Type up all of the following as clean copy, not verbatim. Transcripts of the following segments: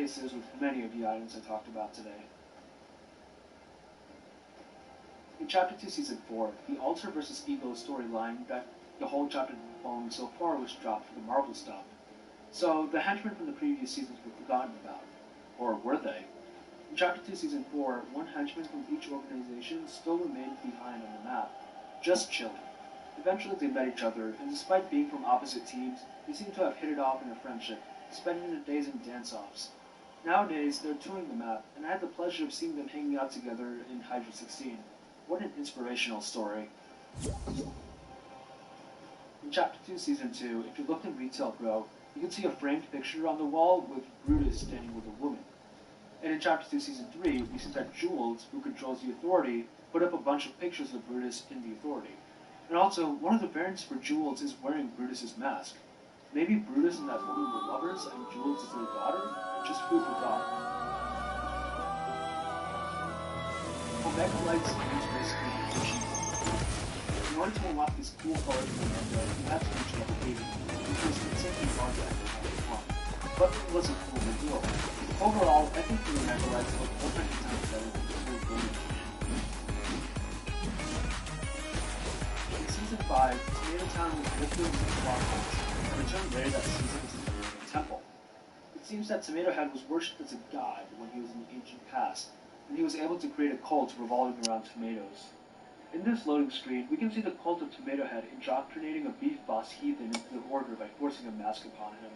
case is with many of the items I talked about today. In Chapter 2, Season 4, the Alter vs. Ego storyline that the whole chapter following so far was dropped for the Marvel stuff. So the henchmen from the previous seasons were forgotten about. Or were they? In Chapter 2, Season 4, one henchman from each organization still remained behind on the map, just chilling. Eventually they met each other, and despite being from opposite teams, they seemed to have hit it off in a friendship, spending their days in dance-offs. Nowadays, they're touring the map, and I had the pleasure of seeing them hanging out together in Hydra 16. What an inspirational story. In Chapter 2, Season 2, if you look in Retail Bro, you can see a framed picture on the wall with Brutus standing with a woman. And in Chapter 2, Season 3, we see that Jules, who controls the Authority, put up a bunch of pictures of Brutus in the Authority. And also, one of the variants for Jules is wearing Brutus's mask. Maybe Brutus and that woman were lovers, and Jules is their daughter? Just food for thought. Omega likes use basically cheap. In order to unlock these cool colors in Omega, you had to reach level 80, which was insanely hard to actually have. But it was a cool reveal. Overall, I think the Omega lights look 100 times better than the full golden. In Season 5, Tomato Town was lifted into the Clockworks, and returned later that season to the Roman Temple. It seems that Tomato Head was worshipped as a god when he was in the ancient past, and he was able to create a cult revolving around tomatoes. In this loading screen, we can see the cult of Tomato Head indoctrinating a beef boss heathen into the order by forcing a mask upon him.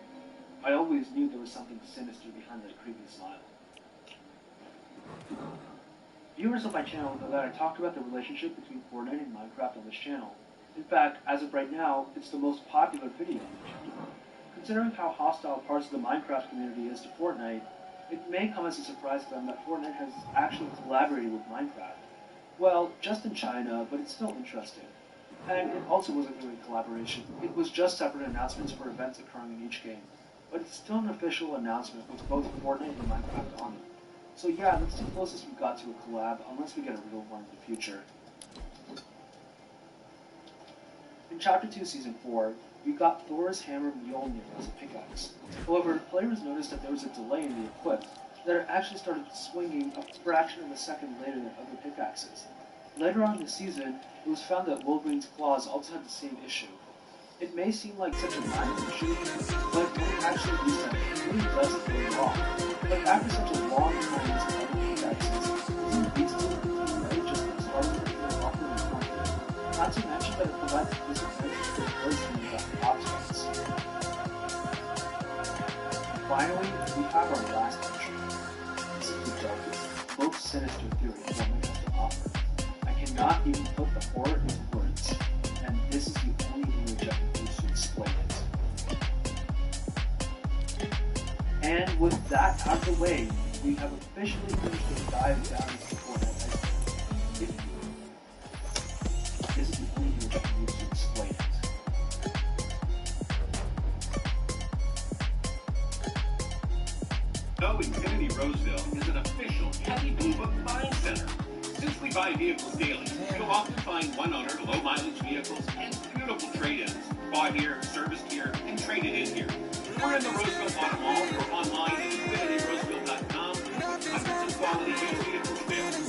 I always knew there was something sinister behind that creepy smile. Viewers of my channel know that I talked about the relationship between Fortnite and Minecraft on this channel. In fact, as of right now, it's the most popular video on the channel. Considering how hostile parts of the Minecraft community is to Fortnite, it may come as a surprise to them that Fortnite has actually collaborated with Minecraft. Well, just in China, but it's still interesting. And it also wasn't really a collaboration. It was just separate announcements for events occurring in each game. But it's still an official announcement with both Fortnite and Minecraft on it. So yeah, that's the closest we got to a collab, unless we get a real one in the future. In Chapter 2, Season 4, we got Thor's hammer Mjolnir as a pickaxe. However, players noticed that there was a delay in the equip, that it actually started swinging a fraction of a second later than other pickaxes. Later on in the season, it was found that Wolverine's claws also had the same issue. It may seem like such a minor issue, but when it actually resets, it really does feel wrong. But after such a long time using other pickaxes, isn't reasonable to delay just like starting to feel awkward and funky? Not to mention that it provides a disadvantage to the person without objects. Finally, we have our last entry. This is the darkest, most sinister theory Fortnite has to offer. I cannot even put the horror into words, and this is the only image I can use to explain it. And with that out of the way, we have officially finished the dive down into the Fortnite iceberg. This is the only image I can use to explain it. So Infinity Roseville is an official heavy blue book buying center. Since we buy vehicles daily, you'll often find one-owner low-mileage vehicles and beautiful trade-ins. Bought here, serviced here, and traded in here. We're in the Roseville Auto Mall or online at InfinityRoseville.com with hundreds of quality used vehicles available.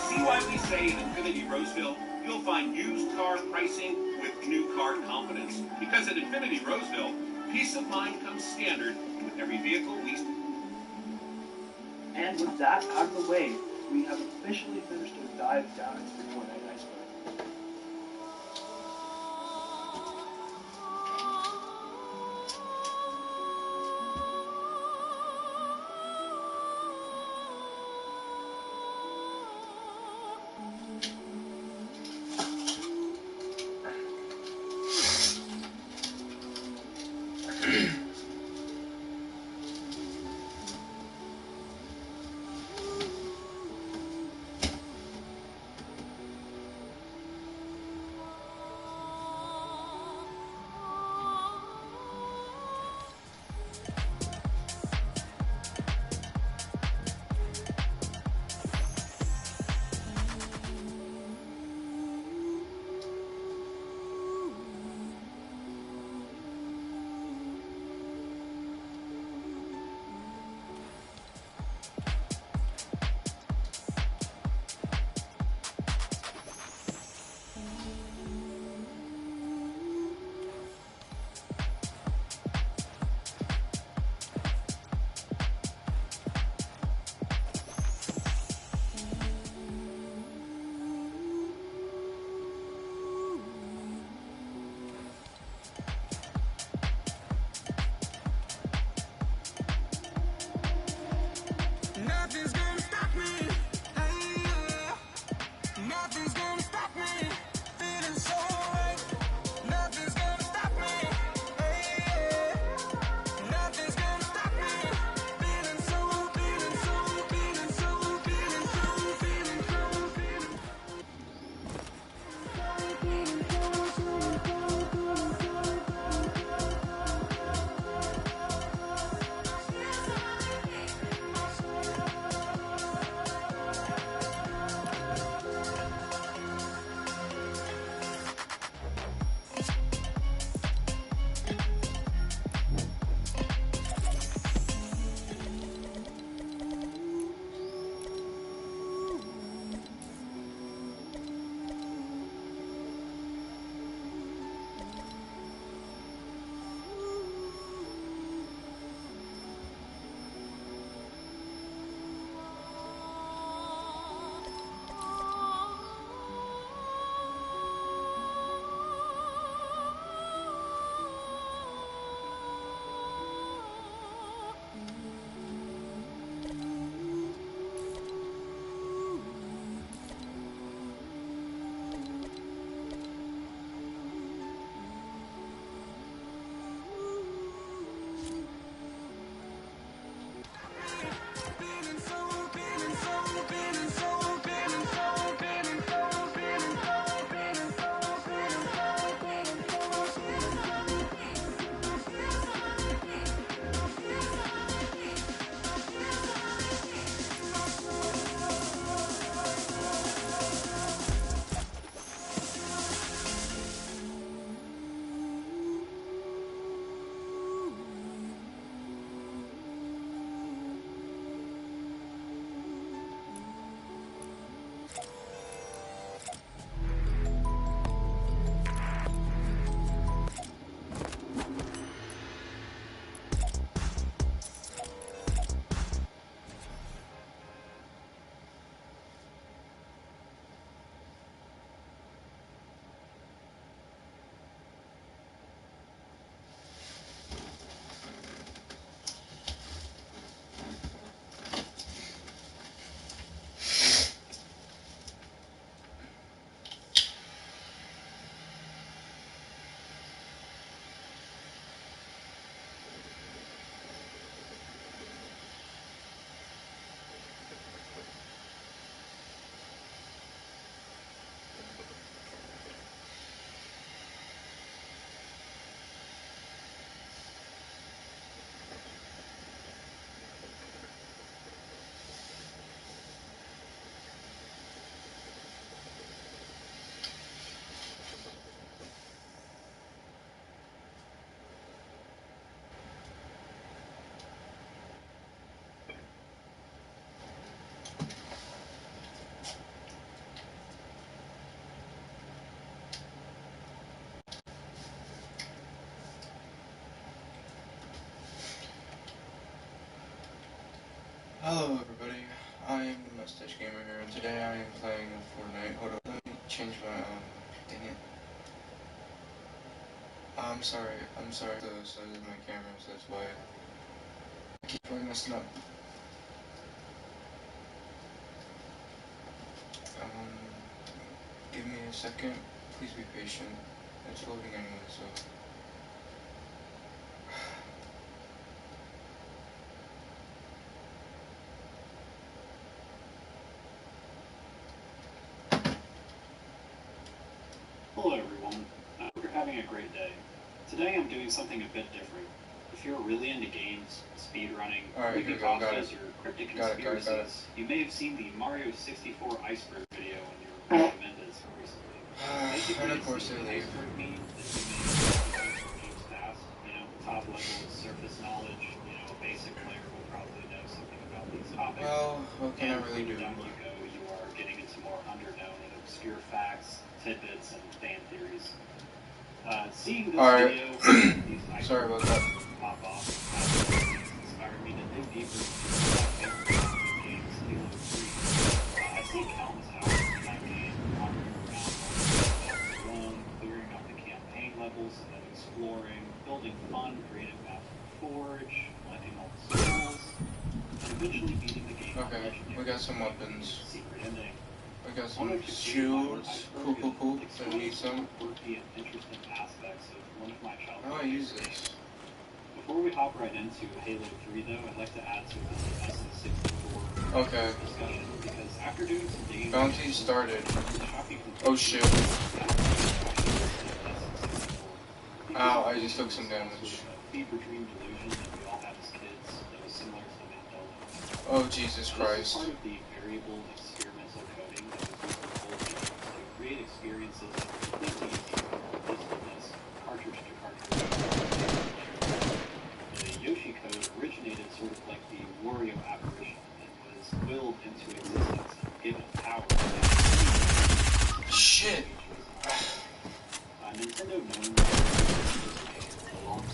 See why we say in Infinity Roseville, you'll find used car pricing with new car confidence. Because at Infinity Roseville, peace of mind comes standard with every vehicle we... And with that out of the way, we have officially finished our dive down into the Fortnite iceberg. Hello everybody, I am TheMustacheGamer here, and today I am playing Fortnite. Hold up, let me change my, dang it. I'm sorry, the size of my camera, so that's why I keep on messing up. Give me a second, please be patient. It's loading anyway, so. Hello everyone, I hope you're having a great day. Today I'm doing something a bit different. If you're really into games, speedrunning, creepypastas, or cryptic conspiracies, you may have seen the Mario 64 iceberg video on your recommendeds recently. And of course they leave. Iceberg meme that you may have seen from games past, top level surface knowledge, a basic player will probably know something about these topics. Well, what can I really do? Down you go, you are getting into more underknown and obscure facts, tidbits, and fan theories. Seeing this video, these sorry about that. Pop off inspired me to dig deeper into games Halo 3. I see countless hours in that game, wandering around alone, clearing out the campaign levels, and then exploring, building fun, creative maps for Forge, collecting all the souls, and eventually beating the game. Okay, we got some weapons. Secret ending. We got some shields. Cool. I need some. Quirky and interesting aspects of one of my childhood. How do I use this? Before we hop right into Halo 3, though, I'd like to add to this SM64 Okay. discussion because after doing some digging, Bounty started. Oh shit. Ow, I just took some damage. Fever dream delusion that we all had as kids that was similar to the Mandela. Oh Jesus Christ. This is part of the variable experimental coding that was used in full games to create experiences that are completely easy, distance, cartridge to cartridge. The Yoshi code originated sort of like the Wario apparition and was willed into existence and given power. Shit. Nintendo knowing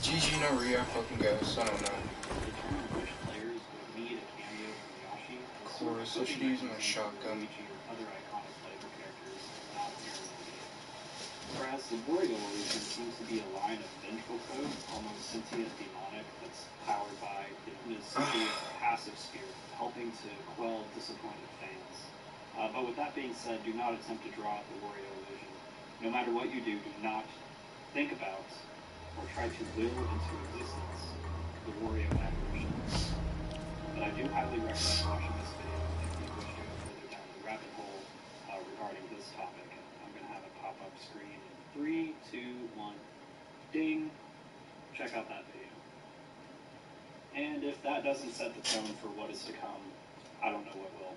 GG no Ria fucking guess, I don't know. determine which players would need a cameo from Yoshi. Of course, I should use my shotgun. Other iconic flavor characters not here in the game. Whereas the Wario illusion seems to be a line of vengeful code, almost sentient demonic, that's powered by simply a passive spirit, helping to quell disappointed fans. But with that being said, do not attempt to draw out the Wario illusion. No matter what you do not think about or try to will into existence the Wario apparition. But I do highly recommend watching this video if you wish to go further down the rabbit hole regarding this topic. I'm going to have it pop up screen in 3, 2, 1, ding. Check out that video. And if that doesn't set the tone for what is to come, I don't know what will.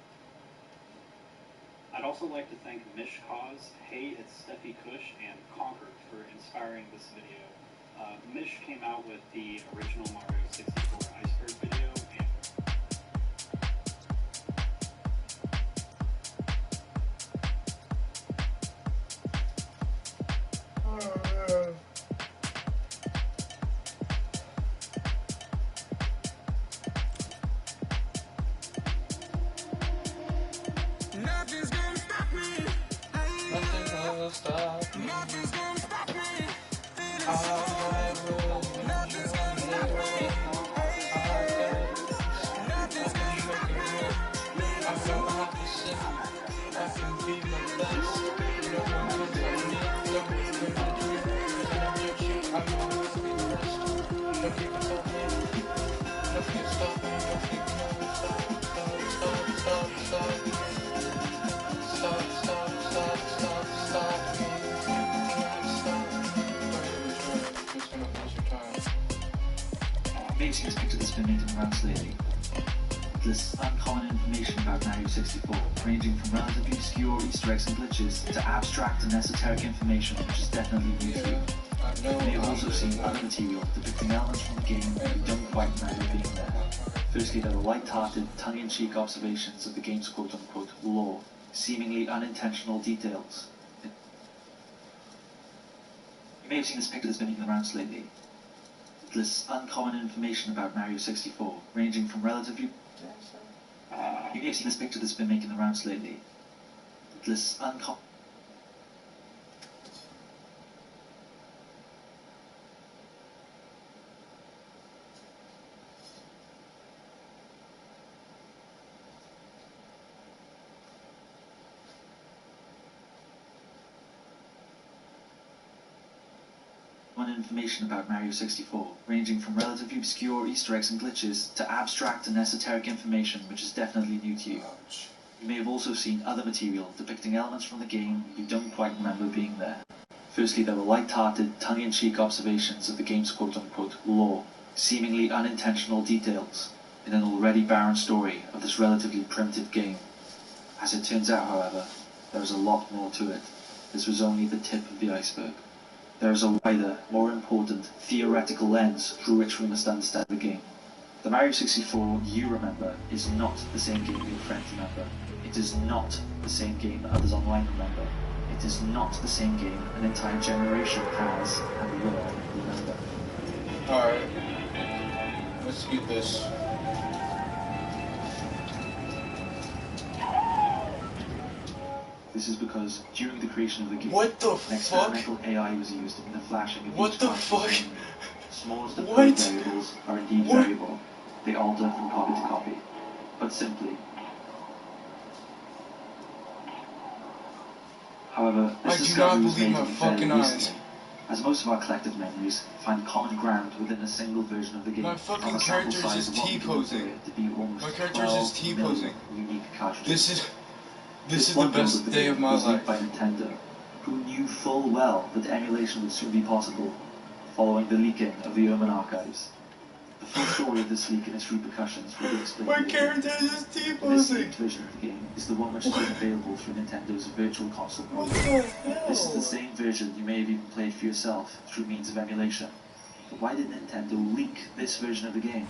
I'd also like to thank Mish Cause, Hey It's Steffi Kush, and Conquer for inspiring this video. Mish came out with the original Mario 64 iceberg video, Nothing's gonna stop me. Nothing's gonna stop me. Maybe this picture that's been making rounds lately. This uncommon information about Mario 64, ranging from relatively obscure Easter eggs and glitches to abstract and esoteric information, which is definitely new to you. You may have also seen other material depicting elements from the game that you don't quite remember being there. Firstly, there were light-hearted, tongue-in-cheek observations of the game's quote-unquote lore, seemingly unintentional details. You may have seen this picture that's been making the rounds lately. This uncommon information about Mario 64, ranging from relatively may have seen this picture that's been making the rounds lately. This uncommon. Information about Mario 64, ranging from relatively obscure Easter eggs and glitches to abstract and esoteric information which is definitely new to you. You may have also seen other material depicting elements from the game you don't quite remember being there. Firstly, there were light-hearted, tongue-in-cheek observations of the game's quote-unquote lore, seemingly unintentional details in an already barren story of this relatively primitive game. As it turns out, however, there is a lot more to it. This was only the tip of the iceberg. There is a wider, more important, theoretical lens through which we must understand the game. The Mario 64 you remember is not the same game your friends remember. It is not the same game that others online remember. It is not the same game an entire generation has and will remember. Alright, let's get this. This is because during the creation of the game, What the an fuck? experimental AI was used in the flashing of What each the character's fuck? name. Smallest of What? those variables are indeed What? variable. They alter from copy to copy. But simply. However, this I do not discovery was believe made my in fairly fucking eyes. recently, as most of our collective memories find common ground within a single version of the game. My fucking from a sample character is size just of what we T-posing. consider to be almost My character is 12 just T-posing. million unique cartridges. This is the one build best the day game of my was leaked life. by Nintendo, who knew full well that emulation would soon be possible, following the leaking of the Omen archives. The full story of this leak and its repercussions will be explained My later. character is just This T-posing. leaked version of the game is the one which is available through Nintendo's Virtual Console What program. the hell? This is the same version you may have even played for yourself through means of emulation. But why did Nintendo leak this version of the game?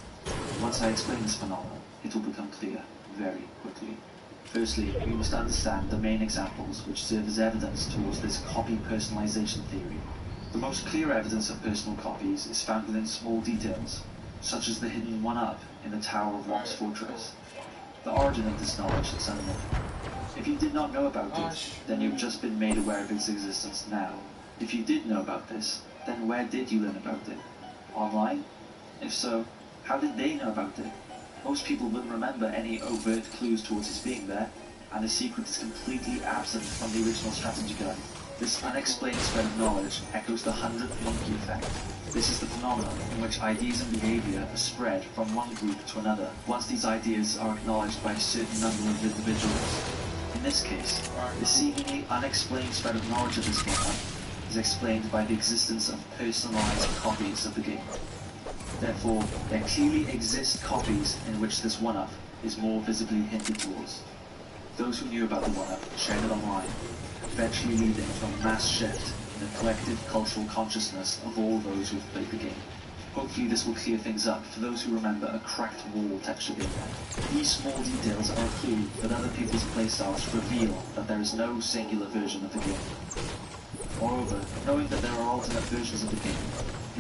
Once I explain this phenomenon, it will become clear very quickly. Firstly, we must understand the main examples which serve as evidence towards this copy personalization theory. The most clear evidence of personal copies is found within small details, such as the hidden one-up in the Tower of Locke's fortress. The origin of this knowledge is unknown. If you did not know about it, then you've just been made aware of its existence now. If you did know about this, then where did you learn about it? Online? If so, how did they know about it? Most people wouldn't remember any overt clues towards its being there, and the secret is completely absent from the original strategy guide. This unexplained spread of knowledge echoes the 100th monkey effect. This is the phenomenon in which ideas and behavior are spread from one group to another, once these ideas are acknowledged by a certain number of individuals. In this case, the seemingly unexplained spread of knowledge of this phenomenon is explained by the existence of personalized copies of the game. Therefore, there clearly exist copies in which this one-up is more visibly hinted towards. Those who knew about the one-up shared it online, eventually leading to a mass shift in the collective cultural consciousness of all those who have played the game. Hopefully this will clear things up for those who remember a cracked wall texture game. These small details are a clue that other people's playstyles reveal that there is no singular version of the game. Moreover, knowing that there are alternate versions of the game,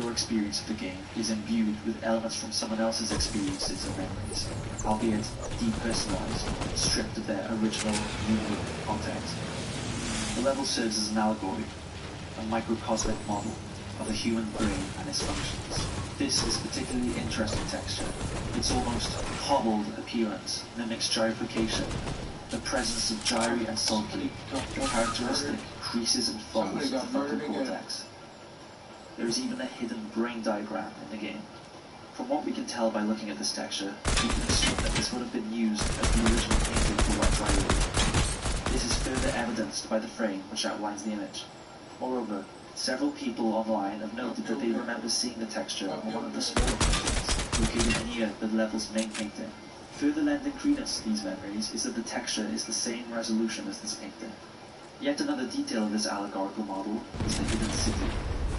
your experience of the game is imbued with elements from someone else's experiences and memories, albeit depersonalized, stripped of their original, unique context. The level serves as an allegory, a microcosmic model of the human brain and its functions. This is particularly interesting texture. Its almost cobbled appearance mimics gyrification, the presence of gyri and sulci, the characteristic creases and folds of the frontal cortex. There is even a hidden brain diagram in the game. From what we can tell by looking at this texture, we can assume that this would have been used as the original painting for White Gyro. This is further evidenced by the frame which outlines the image. Moreover, several people online have noted that they remember seeing the texture on one of the smaller paintings, located near the level's main painting. Further lending credence to these memories is that the texture is the same resolution as this painting. Yet another detail of this allegorical model is the hidden city.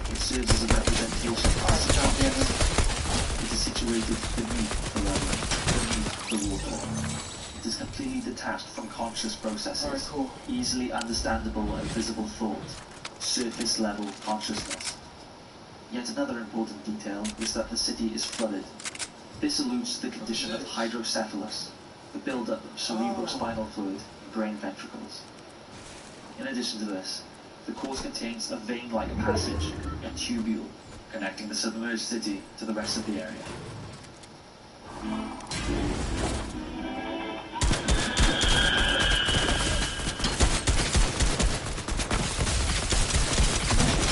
It serves as a representation of the consciousness. It is situated beneath the level, beneath the water. It is completely detached from conscious processes, easily understandable and visible thought, surface level consciousness. Yet another important detail is that the city is flooded. This alludes to the condition of hydrocephalus, the build-up of cerebrospinal fluid and brain ventricles. In addition to this, the course contains a vein-like passage and tubule connecting the submerged city to the rest of the area.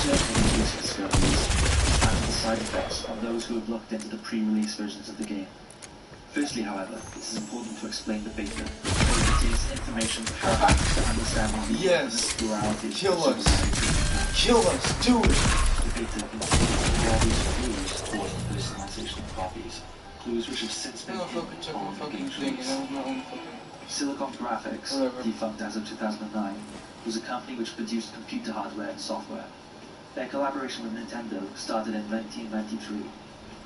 Certain these discoveries and the side effects of those who have looked into the pre-release versions of the game. Firstly, however, it is important to explain the beta, because it contains information paramount to understanding the plurality of Kill us, do it! The beta contains various clues towards the personalization of copies, clues which have since been hidden on the game's release. Silicon Graphics, defunct as of 2009, was a company which produced computer hardware and software. Their collaboration with Nintendo started in 1993.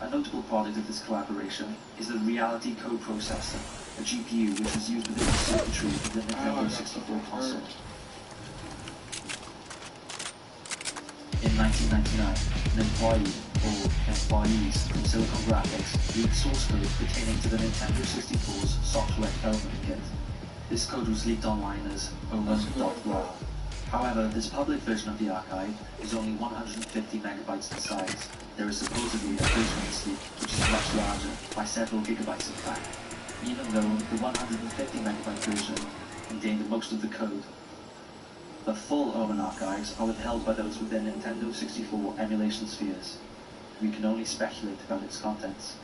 A notable product of this collaboration is the Reality Coprocessor, a GPU which was used within the circuitry of the Nintendo 64 console. In 1999, an employee, or employees, from Silicon Graphics leaked source code pertaining to the Nintendo 64's software development kit. This code was leaked online as omen.raw. However, this public version of the archive is only 150 megabytes in size. There is supposedly a version of this leak which is much larger, by several gigabytes in fact, even though the 150 megabyte version contained most of the code. The full Omen archives are withheld by those within Nintendo 64 emulation spheres. We can only speculate about its contents.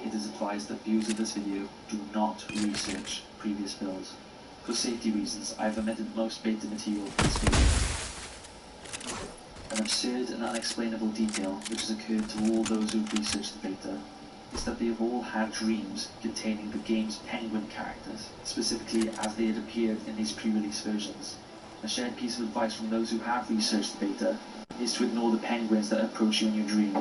It is advised that viewers of this video do not research previous builds. For safety reasons, I have omitted most beta material for this video. An absurd and unexplainable detail which has occurred to all those who have researched the beta is that they have all had dreams containing the game's penguin characters, specifically as they had appeared in these pre-release versions. A shared piece of advice from those who have researched the beta is to ignore the penguins that approach you in your dream.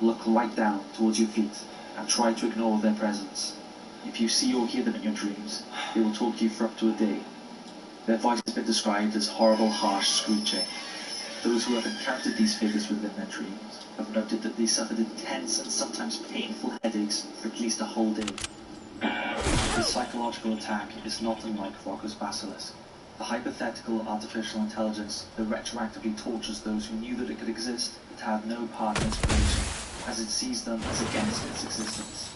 Look right down towards your feet and try to ignore their presence. If you see or hear them in your dreams, they will talk to you for up to a day. Their voice has been described as horrible, harsh screeching. Those who have encountered these figures within their dreams have noted that they suffered intense and sometimes painful headaches for at least a whole day. This psychological attack is not unlike Rocco's Basilisk, the hypothetical artificial intelligence that retroactively tortures those who knew that it could exist but had no part in its creation, as it sees them as against its existence.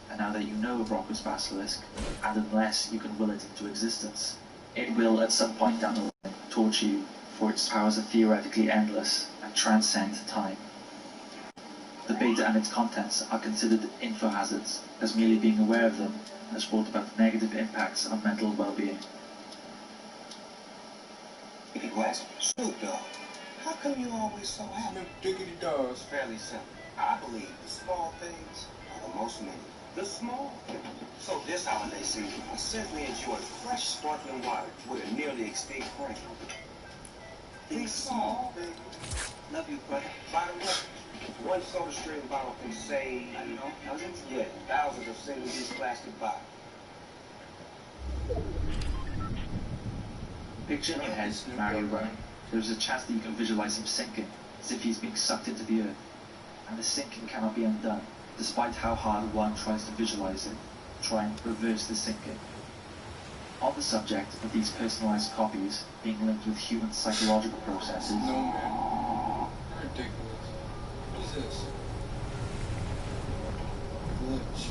And now that you know of Rocco's Basilisk, and unless you can will it into existence, it will at some point down the line torture you, for its powers are theoretically endless and transcend time. The beta and its contents are considered info hazards, as merely being aware of them has brought about negative impacts on mental well-being. Hey Wes, Snoop Dogg, how come you always so happy? Diggity dog. It's fairly simple. I believe the small things are the most meaningful. The small things. So this holiday season, I simply enjoy fresh sparkling water with a nearly extinct brain. Think small, baby. Love you, brother. By the way, one soda stream bottle can save, I don't know, thousands? yeah, thousands of single-use plastic bottles. Picture in your head Mario running. There is a chance that you can visualize him sinking, as if he's being sucked into the earth. And the sinking cannot be undone, despite how hard one tries to visualize it, try and reverse the sinking. On the subject of these personalized copies being linked with human psychological processes, No, man. Ridiculous. What is this? Glitch.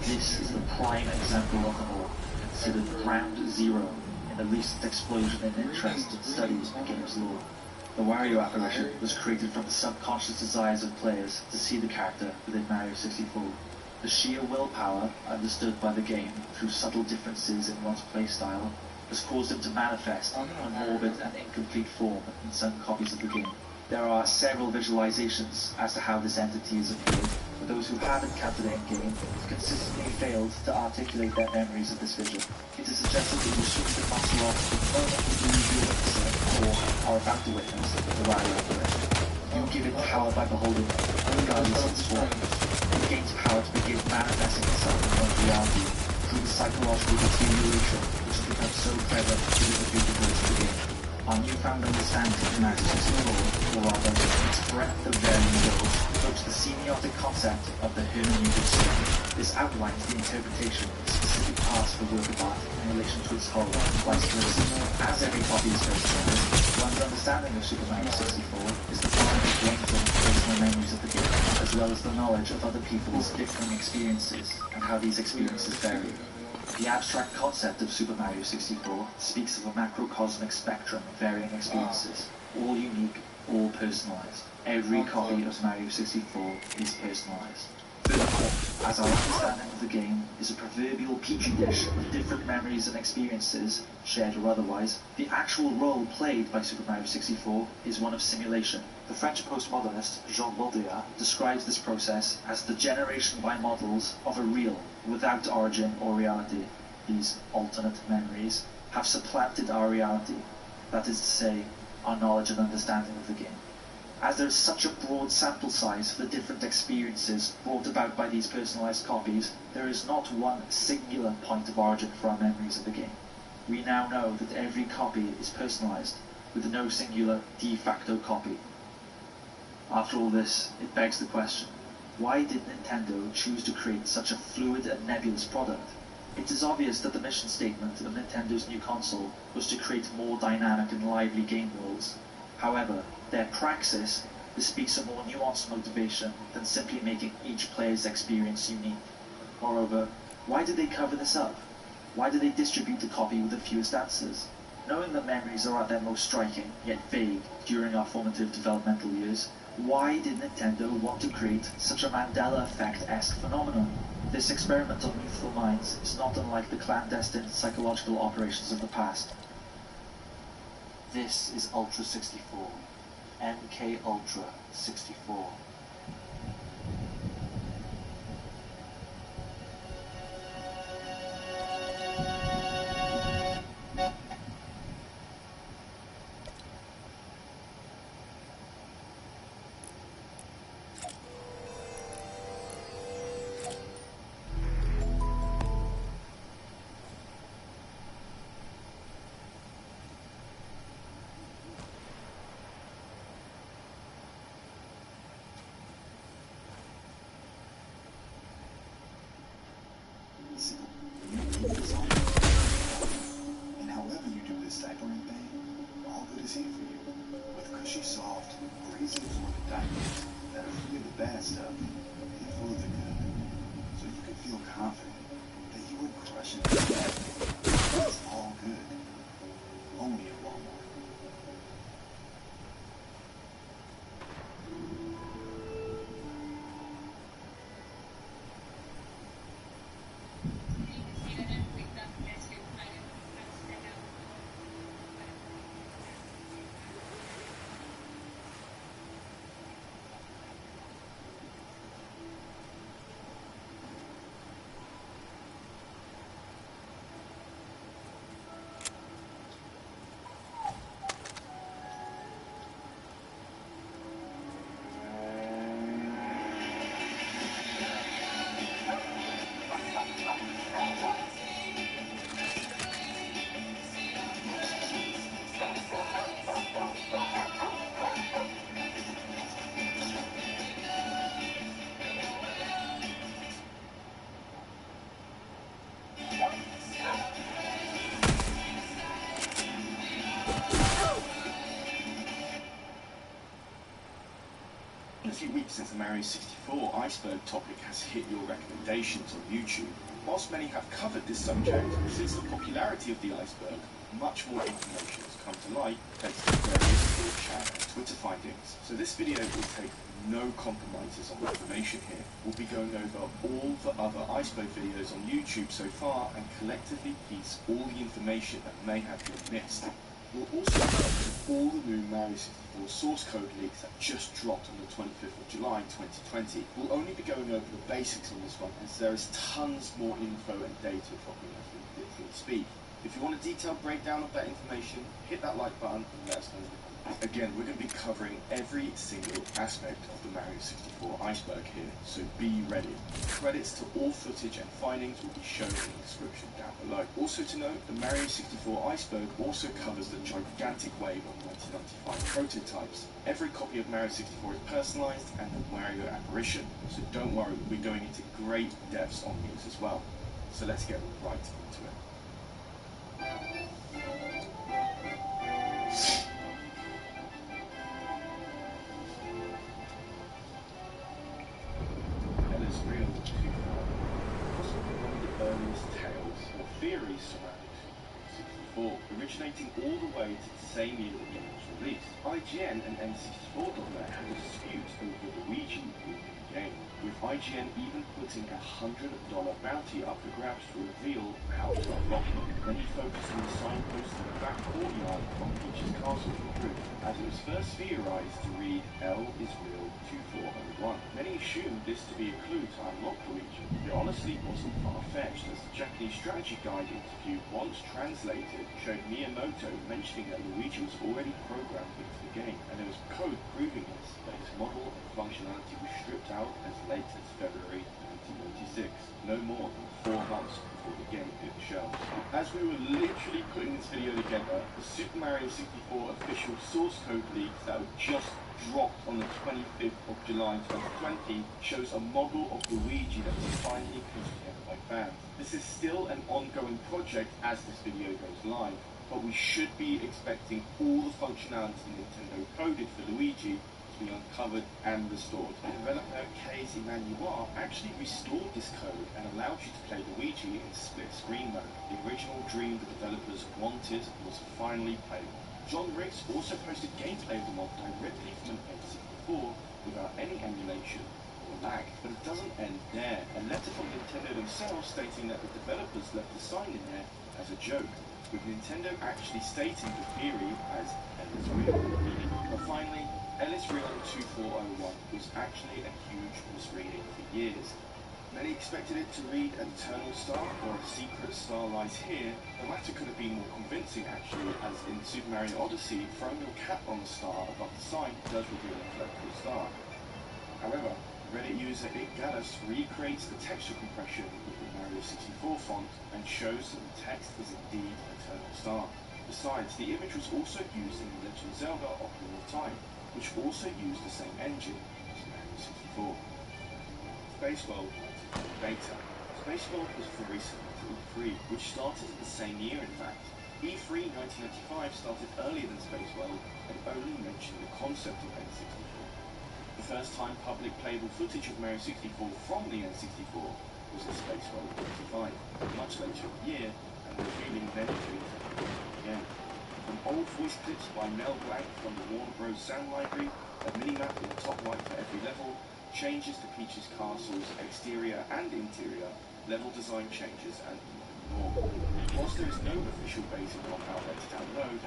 this is the prime example of them all, considered ground zero in the recent explosion in interest in studies of the game's lore. The Wario apparition was created from the subconscious desires of players to see the character within Mario 64. The sheer willpower understood by the game through subtle differences in one's playstyle has caused him to manifest in a morbid and incomplete form in some copies of the game. There are several visualizations as to how this entity has appeared, but those who have encountered it in-game have consistently failed to articulate their memories of this vision. It is suggested that you should be master of the moment you believe you're witnessing, or are about to witness, the Wario apparition. You give it power by beholding it, regardless of its form. It gains power to begin manifesting itself in one's reality through the psychological deterioration which has become so prevalent within the future version of the game. Our newfound understanding of Mario 64, or rather, its breadth of varying worlds, evokes the semiotic concept of the hermeneutic circle. This outlines the interpretation of specific parts of the work of art in relation to its whole, and vice versa. As every copy is personalized, one's understanding of Super Mario 64 is the product of gainful personal memories of the game, as well as the knowledge of other people's differing experiences, and how these experiences vary. The abstract concept of Super Mario 64 speaks of a macrocosmic spectrum of varying experiences, all unique, all personalized. Every copy of Mario 64 is personalized. Furthermore, as our understanding of the game is a proverbial petri dish of different memories and experiences, shared or otherwise, the actual role played by Super Mario 64 is one of simulation. The French postmodernist Jean Baudrillard describes this process as the generation by models of a real, without origin or reality. These alternate memories have supplanted our reality, that is to say, our knowledge and understanding of the game. As there is such a broad sample size for the different experiences brought about by these personalized copies, there is not one singular point of origin for our memories of the game. We now know that every copy is personalized, with no singular de facto copy. After all this, it begs the question, why did Nintendo choose to create such a fluid and nebulous product? It is obvious that the mission statement of Nintendo's new console was to create more dynamic and lively game worlds. However, their praxis bespeaks a more nuanced motivation than simply making each player's experience unique. Moreover, why did they cover this up? Why did they distribute the copy with the fewest answers? Knowing that memories are at their most striking, yet vague, during our formative developmental years, why did Nintendo want to create such a Mandela Effect-esque phenomenon? This experiment on youthful minds is not unlike the clandestine psychological operations of the past. This is Ultra 64. MK Ultra 64. And however you do this diapering thing, all good is here for you. With cushy, soft, breezy absorbent diapers that are free of the bad stuff and full of the good. So you can feel confident that you would crush it. It's all good. Only at Walmart. In a few weeks since the Mario 64 iceberg topic has hit your recommendations on YouTube, whilst many have covered this subject, since the popularity of the iceberg, much more information has come to light thanks to various 4chan and Twitter findings. So this video will take no compromises on the information here. We'll be going over all the other iceberg videos on YouTube so far and collectively piece all the information that may have been missed. We'll also cover all the new Mario 64 source code leaks that just dropped on the 25th of July 2020. We'll only be going over the basics on this one as there is tons more info and data dropping as we literally speak. If you want a detailed breakdown of that information, hit that like button and let us know in the comments. Again, we're going to be covering every single aspect of the Mario 64 iceberg here, so be ready. Credits to all footage and findings will be shown in the description down below. Also to note, the Mario 64 iceberg also covers the gigantic wave of 1995 prototypes. Every copy of Mario 64 is personalized and the Mario apparition, so don't worry, we'll be going into great depths on these as well. So let's get right into it. Earliest tales or theories surrounding Super 64, originating all the way to the same year the game was released. IGN and N64.net had a dispute over Luigi being in the game, with IGN even putting a $100 bounty up for grabs to reveal how to unlock them. Then he focused on the signpost in the back courtyard from Peach's castle for proof, as it was first theorized to read L is real 2401. Many assumed this to be a clue to unlock Luigi. It honestly wasn't far-fetched, as the Japanese strategy guide interview once translated showed Miyamoto mentioning that Luigi was already programmed into the game, and there was code proving this, but his model and functionality was stripped out as late as February 1996, no more than 4 months before the game hit the shelves. As we were literally putting this video together, the Super Mario 64 official source code leaks that were just dropped on the 25th of July 2020 shows a model of Luigi that was finally put together by fans. This is still an ongoing project as this video goes live, but we should be expecting all the functionality Nintendo coded for Luigi to be uncovered and restored. The developer Case Emmanuel actually restored this code and allowed you to play Luigi in split screen mode. The original dream the developers wanted was finally playable. John Riggs also posted gameplay of the mod directly from an N64 without any emulation or lag. But it doesn't end there. A letter from Nintendo themselves stating that the developers left the sign in there as a joke, with Nintendo actually stating the theory as L is real. But finally, L is real 2401 was actually a huge misreading for years. Many expected it to read an eternal star or a secret star lies here. The latter could have been more convincing actually, as in Super Mario Odyssey, throwing your cap on the star above the sign does reveal a collectible star. However, Reddit user Gallus recreates the texture compression with the Mario 64 font and shows that the text is indeed Eternal Star. Besides, the image was also used in the Legend of Zelda Ocarina of Time, which also used the same engine as Mario 64. Space World Beta. Space World was very similar to E3, which started in the same year in fact. E3 1995 started earlier than Space World and only mentioned the concept of N64. The first time public playable footage of Mario 64 from the N64 was in Space World 95, much later in the year, and revealing many things again. From old voice clips by Mel Blanc from the Warner Bros. Sound Library, a minimap in the top right for every level, changes to Peach's castle's exterior and interior, level design changes, and more. Whilst there is no official beta on outlet to download,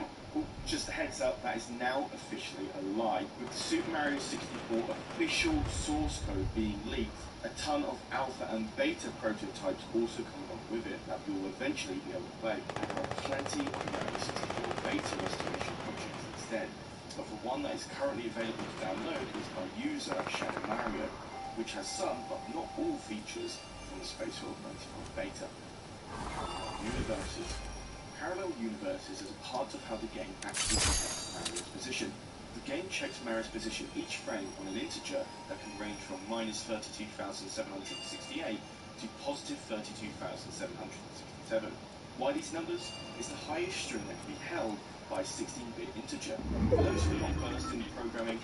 just a heads up, that is now officially a lie. With the Super Mario 64 official source code being leaked, a ton of alpha and beta prototypes also come along with it that we will eventually be able to play. There are plenty of Mario 64 beta restoration projects instead, but the one that is currently available to download is by user Shadow Mario, which has some, but not all features from the Space World 95 beta. Universes. Parallel universes is a part of how the game actually detects Mario's position. The game checks Mario's position each frame on an integer that can range from minus 32,768 to positive 32,767. Why these numbers? It's the highest string that can be held by a 16-bit integer. For those who are not versed in programming,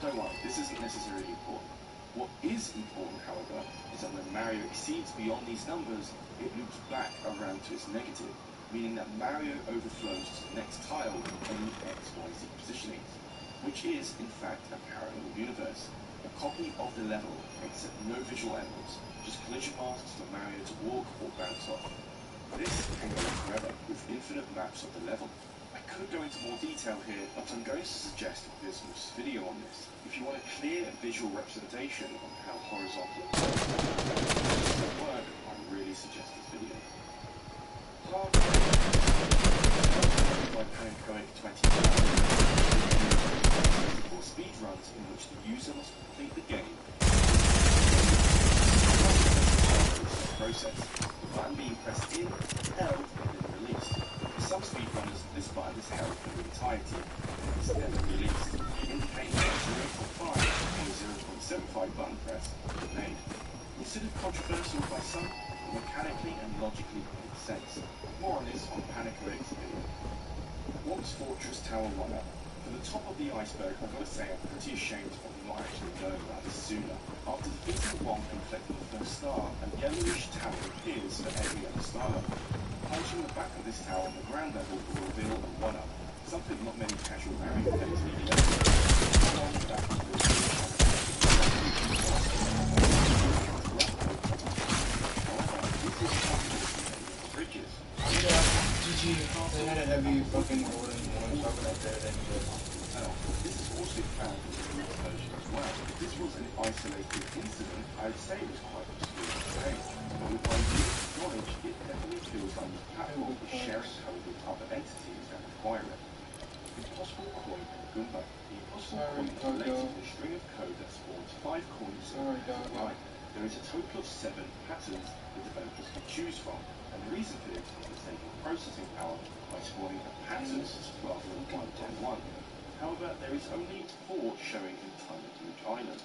don't worry, this isn't necessarily important. What is important, however, is that when Mario exceeds beyond these numbers, it loops back around to its negative, meaning that Mario overflows to the next tile in any XYZ positionings, which is, in fact, a parallel universe. A copy of the level, except no visual elements, just collision masks for Mario to walk or bounce off. This can go on forever, with infinite maps of the level. I could go into more detail here, but I'm going to suggest a business video on this. If you want a clear visual representation on how horizontal work, I really suggest this video. Hard by Pancoic 20. or speed runs in which the user must complete the game process. The button being pressed in, held, and then released. For some speedrunners, this button is held for the entirety and is then released, indicating that 0.5 or 0.75 button press is made. Considered controversial by some, but mechanically and logically makes sense. More on this on Panicoic's video. What's Fortress Tower 1 up? For the top of the iceberg, I've got to say I'm pretty ashamed of not actually knowing about this sooner. After defeating the bomb and collecting the first star, a yellowish tower appears for every other star level. Punching the back of this tower on the ground level will reveal a 1-up, something not many casual Mario players need to know. How long that will be? However, this is possible to bridges. Yeah, GG. They had a heavy fucking golden one top of that there anyway. This is also found in the real version as well. If this was an isolated incident, I'd say it was quite obscure to say. But with my used knowledge, it definitely feels like the platform is sharing code with other entities that require it. Impossible Coin and Goomba. The Impossible Coin is related to a string of code that spawns 5 coins in the line. There is a total of 7 patterns the developers can choose from, and the reason for this is saving processing power by spawning a pattern rather than 1 1. However, there is only 4 showing in time at each island.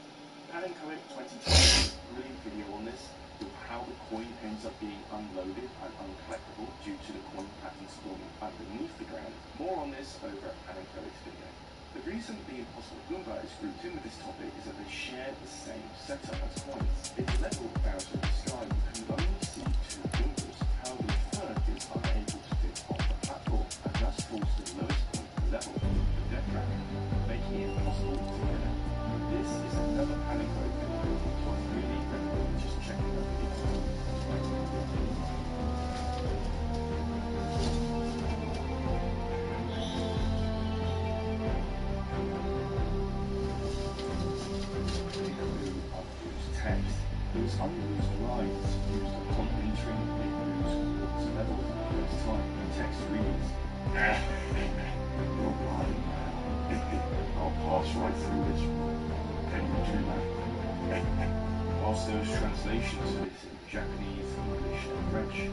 Panicoic 2020 brilliant video on this, with how the coin ends up being unloaded and uncollectible due to the coin pattern spawning underneath the ground. More on this over at Panicoic's video. The reason the Impossible Goomba is grouped in with this topic is that they share the same setup as coins. In the level down to the sky, you can only see 2 Goombas. However, the third is unable to fit on the platform and thus falls to the lowest point of the level, the death trap, making it impossible to get it. This is another Panicoic video, so I really recommend just checking out the video. Text. There was unused lines used upon entering the used level for the first time. The text reads, "You're blind now. I'll pass right through this. Can you do that?" Whilst there was translations of this in Japanese, English, and French, it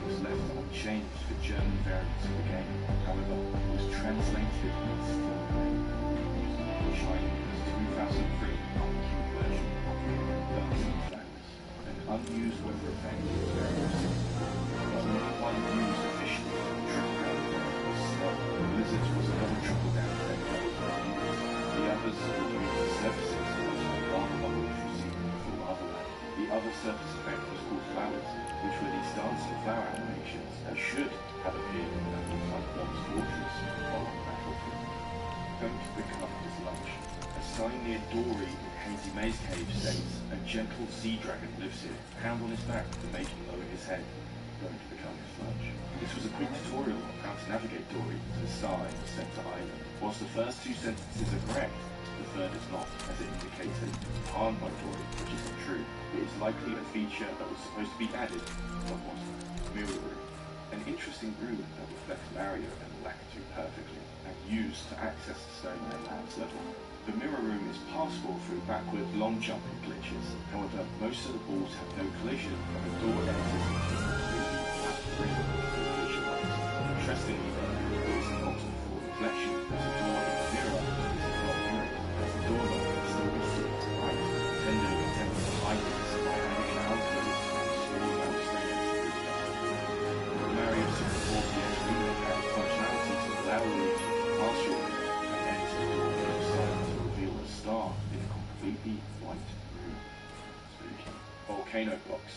was left unchanged for German variants of the game. However, it was translated in its full name, Chinese 2003 version. An unused weather effect is very useful. But only one used officially for the trickle down effect was snow. Blizzards was another trickle down effect that was not used. The others were used for surfaces, such as lava bubbles you see in the full Otherland. The other surface effect was called flowers, which were these dancing flower animations that should have appeared in that Bomb's Fortress on Battlefield. Going to pick up his lunch. A sign near Dory in Hazy Maze Cave states, "A gentle sea dragon lives here. Pound on his back to make him lower his head." Going to become his lunch. This was a quick tutorial on how to navigate Dory to the star in the center island. Whilst the first 2 sentences are correct, the third is not, as it indicates that it's been harmed by Dory, which isn't true. It is likely a feature that was supposed to be added, but wasn't. Mirror room. An interesting room that reflects Mario and Lakitu perfectly, and used to access the Stone Land's level. The mirror room is passable through backward long jumping glitches. However, most of the balls have no collision, and the door enters into a completely flat ring with collision lines. Interestingly, there is an option for reflection, as a door in the mirror is not mirrored, as the door knob can still be seen to the right. Nintendo attempted to hide this by adding an alcove and small amount of stairs to the top. The Mario 64 PS Vita had functionality to allow Luigi to pass your mirror and enter the door on the side to reveal a star in a completely white room. Spooky. Volcano blocks.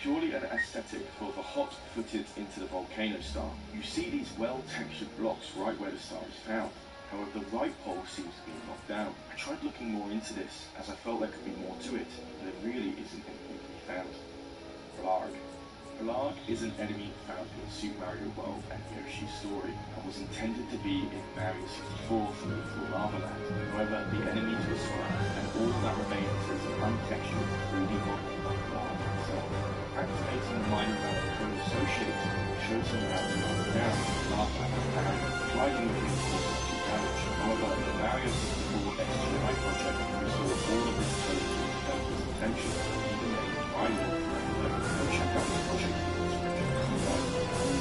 Purely an aesthetic for the hot-footed into the volcano star. You see these well-textured blocks right where the star is found. However, the right pole seems to be knocked down. I tried looking more into this, as I felt there could be more to it, but there really isn't anything to be found. Blarg. Blarg is an enemy found in Super Mario World and Yoshi's Story, and was intended to be in Mario 64 for the full Lava Land. However, the enemies were scrapped, and all that remains is an untextured 3D model of Blarg itself. Activating the minor amount of code associated shows him how to knock down the lava and sliding within the course of 2 damage. However, the Mario 64 XGI project restored all of this code to the developer's attention, even made it viral forever. Go check out the project videos for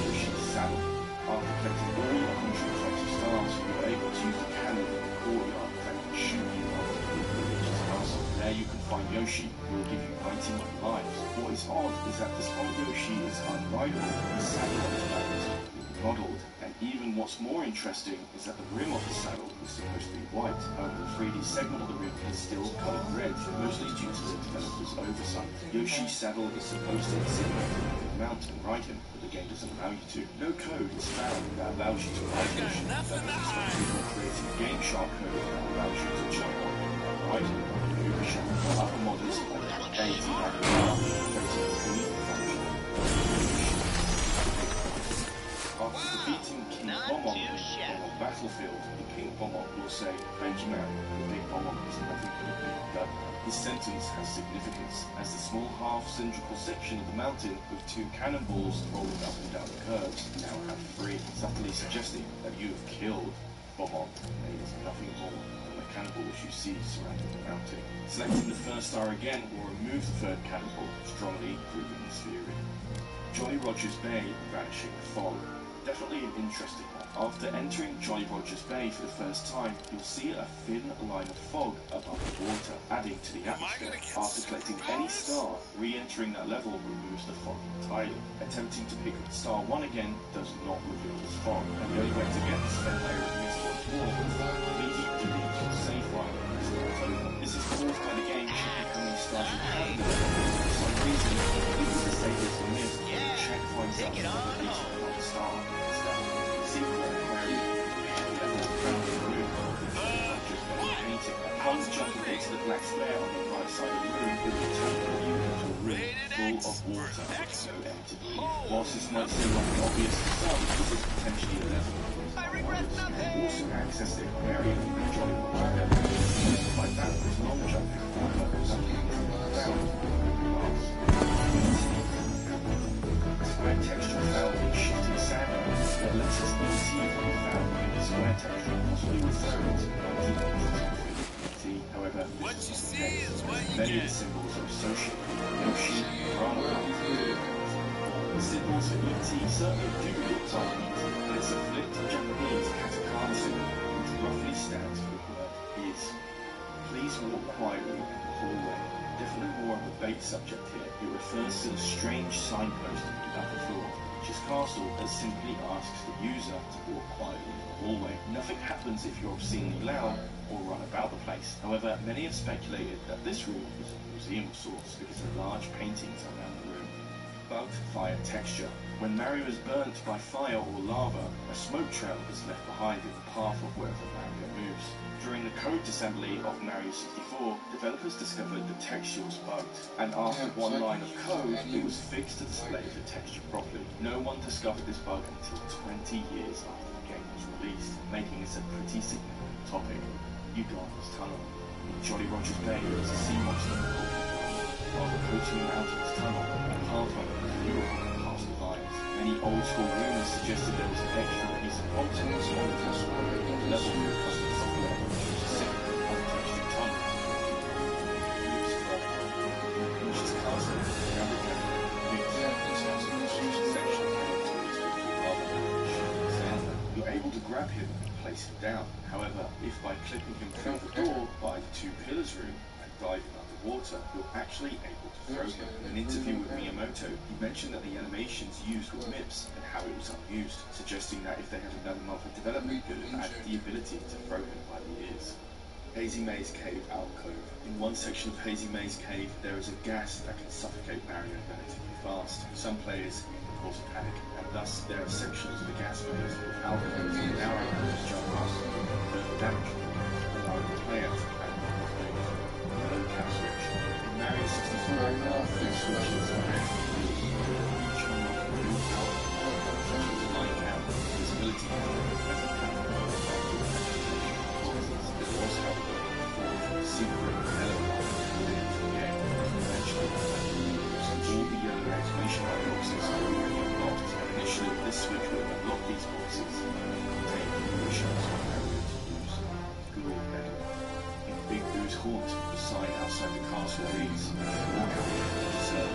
Yoshi's Saddle. After collecting all 120 stars, you were able to use the cannon in the courtyard that can shoot you after you reach his castle. There you can find Yoshi, who will give you 91 lives. What is odd is that despite Yoshi is unrideable, the saddle on his back is modelled, and even what's more interesting is that the rim of the saddle is supposed to be white. However, the 3D segment of the rim is still coloured red, mostly due to the developer's oversight. Yoshi's saddle is supposed to insinuate that you can mount and ride him, but the game doesn't allow you to. No code is found that allows you to ride Yoshi. That doesn't stop you from creating Game Shark code that allows you to jump on him and ride him like a Uber Shark. Other modders like Daisy and creating a fully functional After defeating King Bomb on the battlefield, the King Bomb will say, "Thank you, Mario. The big Bomb is nothing but a big gun." His sentence has significance, as the small half-cylindrical section of the mountain with two cannonballs rolling up and down the curves now have three, subtly suggesting that you have killed Bomb, and he is nothing more than the cannonballs you see surrounding the mountain. Selecting the first star again will remove the third cannonball, strongly proving this theory. Jolly Roger's Bay, vanishing fog. Definitely an interesting one. After entering Jolly Roger's Bay for the first time, you'll see a thin line of fog above the water, adding to the atmosphere. After collecting any star, re-entering that level removes the fog entirely. Attempting to pick up star 1 again does not reveal this fog, and the only way to get this thin layer of mist once more is to completely delete your save file and start over. This is caused by the game becoming starting out the level. For some reason, completely disabling the mist when the check finds out that deleting another star is that the secret aquarium level found in the room just been painting. Upon jumping into the black square on the right side of the room, it will teleport you into a room full of water with no air to breathe. Whilst this might seem like an obvious to some, this is potentially a level for others. You can also access the aquarium in Jolly Roger Bay. Like that, there's long jumping, but nothing is found in the glass. Square texture found in shifting sand that lets us ET be found in the square texture, possibly referring to 19 However, this is not the case. Many of the symbols are associated with Yoshi, Piranha, the symbols for ET certainly do look like ET, and it's a flipped Japanese katakana symbol, which roughly stands for the word is. Please walk quietly in the hallway. Definitely more of a bait subject here. It refers to the strange signpost at the upper floor. Peach's castle as simply asks the user to walk quietly in the hallway. Nothing happens if you're obscenely loud or run about the place. However, many have speculated that this room is a museum of sorts because of large paintings around the room. Bugged fire texture. When Mario is burnt by fire or lava, a smoke trail is left behind in the path of wherever Mario moves. During the code assembly of Mario 64, developers discovered the texture was bugged, and after one line of code, it was fixed to display the texture properly. No one discovered this bug until 20 years after the game was released, making this a pretty significant topic. Ugarda's Tunnel. In Jolly Roger's Bay, there is a sea monster called Uganda. While the Coaching Mountains Tunnel, a pathway is viewable past the vines. Many old school rumors suggested there was an extra piece of content on the level with custom software, which is a simple, untextured tunnel. Peach's castle is now you're able to grab him and place him down. However, if by clipping him through the door by the two pillars room and diving underwater, you're actually able to throw him. In an interview with Miyamoto, he mentioned that the animations used were MIPS and how it was unused, suggesting that if they had another month of development, it would have added the ability to throw him by the ears. Hazy Maze Cave Alcove. In one section of Hazy Maze Cave, there is a gas that can suffocate Mario relatively fast. Some players cause a panic, and thus there are sections of the gas maze with alcoves and narrow roads jump past and further damage, allowing the player to carry on the maze. Low cap switch. In Mario 64, these switches are actually used each unlock a new power, such as line count, visibility count, present count, and boxes. There was, however, a secret element within the game. Eventually, all the yellow exclamation mark boxes are already unlocked, and initially this switch will unlock these boxes and contain the shots of Mario to hero's haunt. The sign outside the castle reads, "Walk out to serve."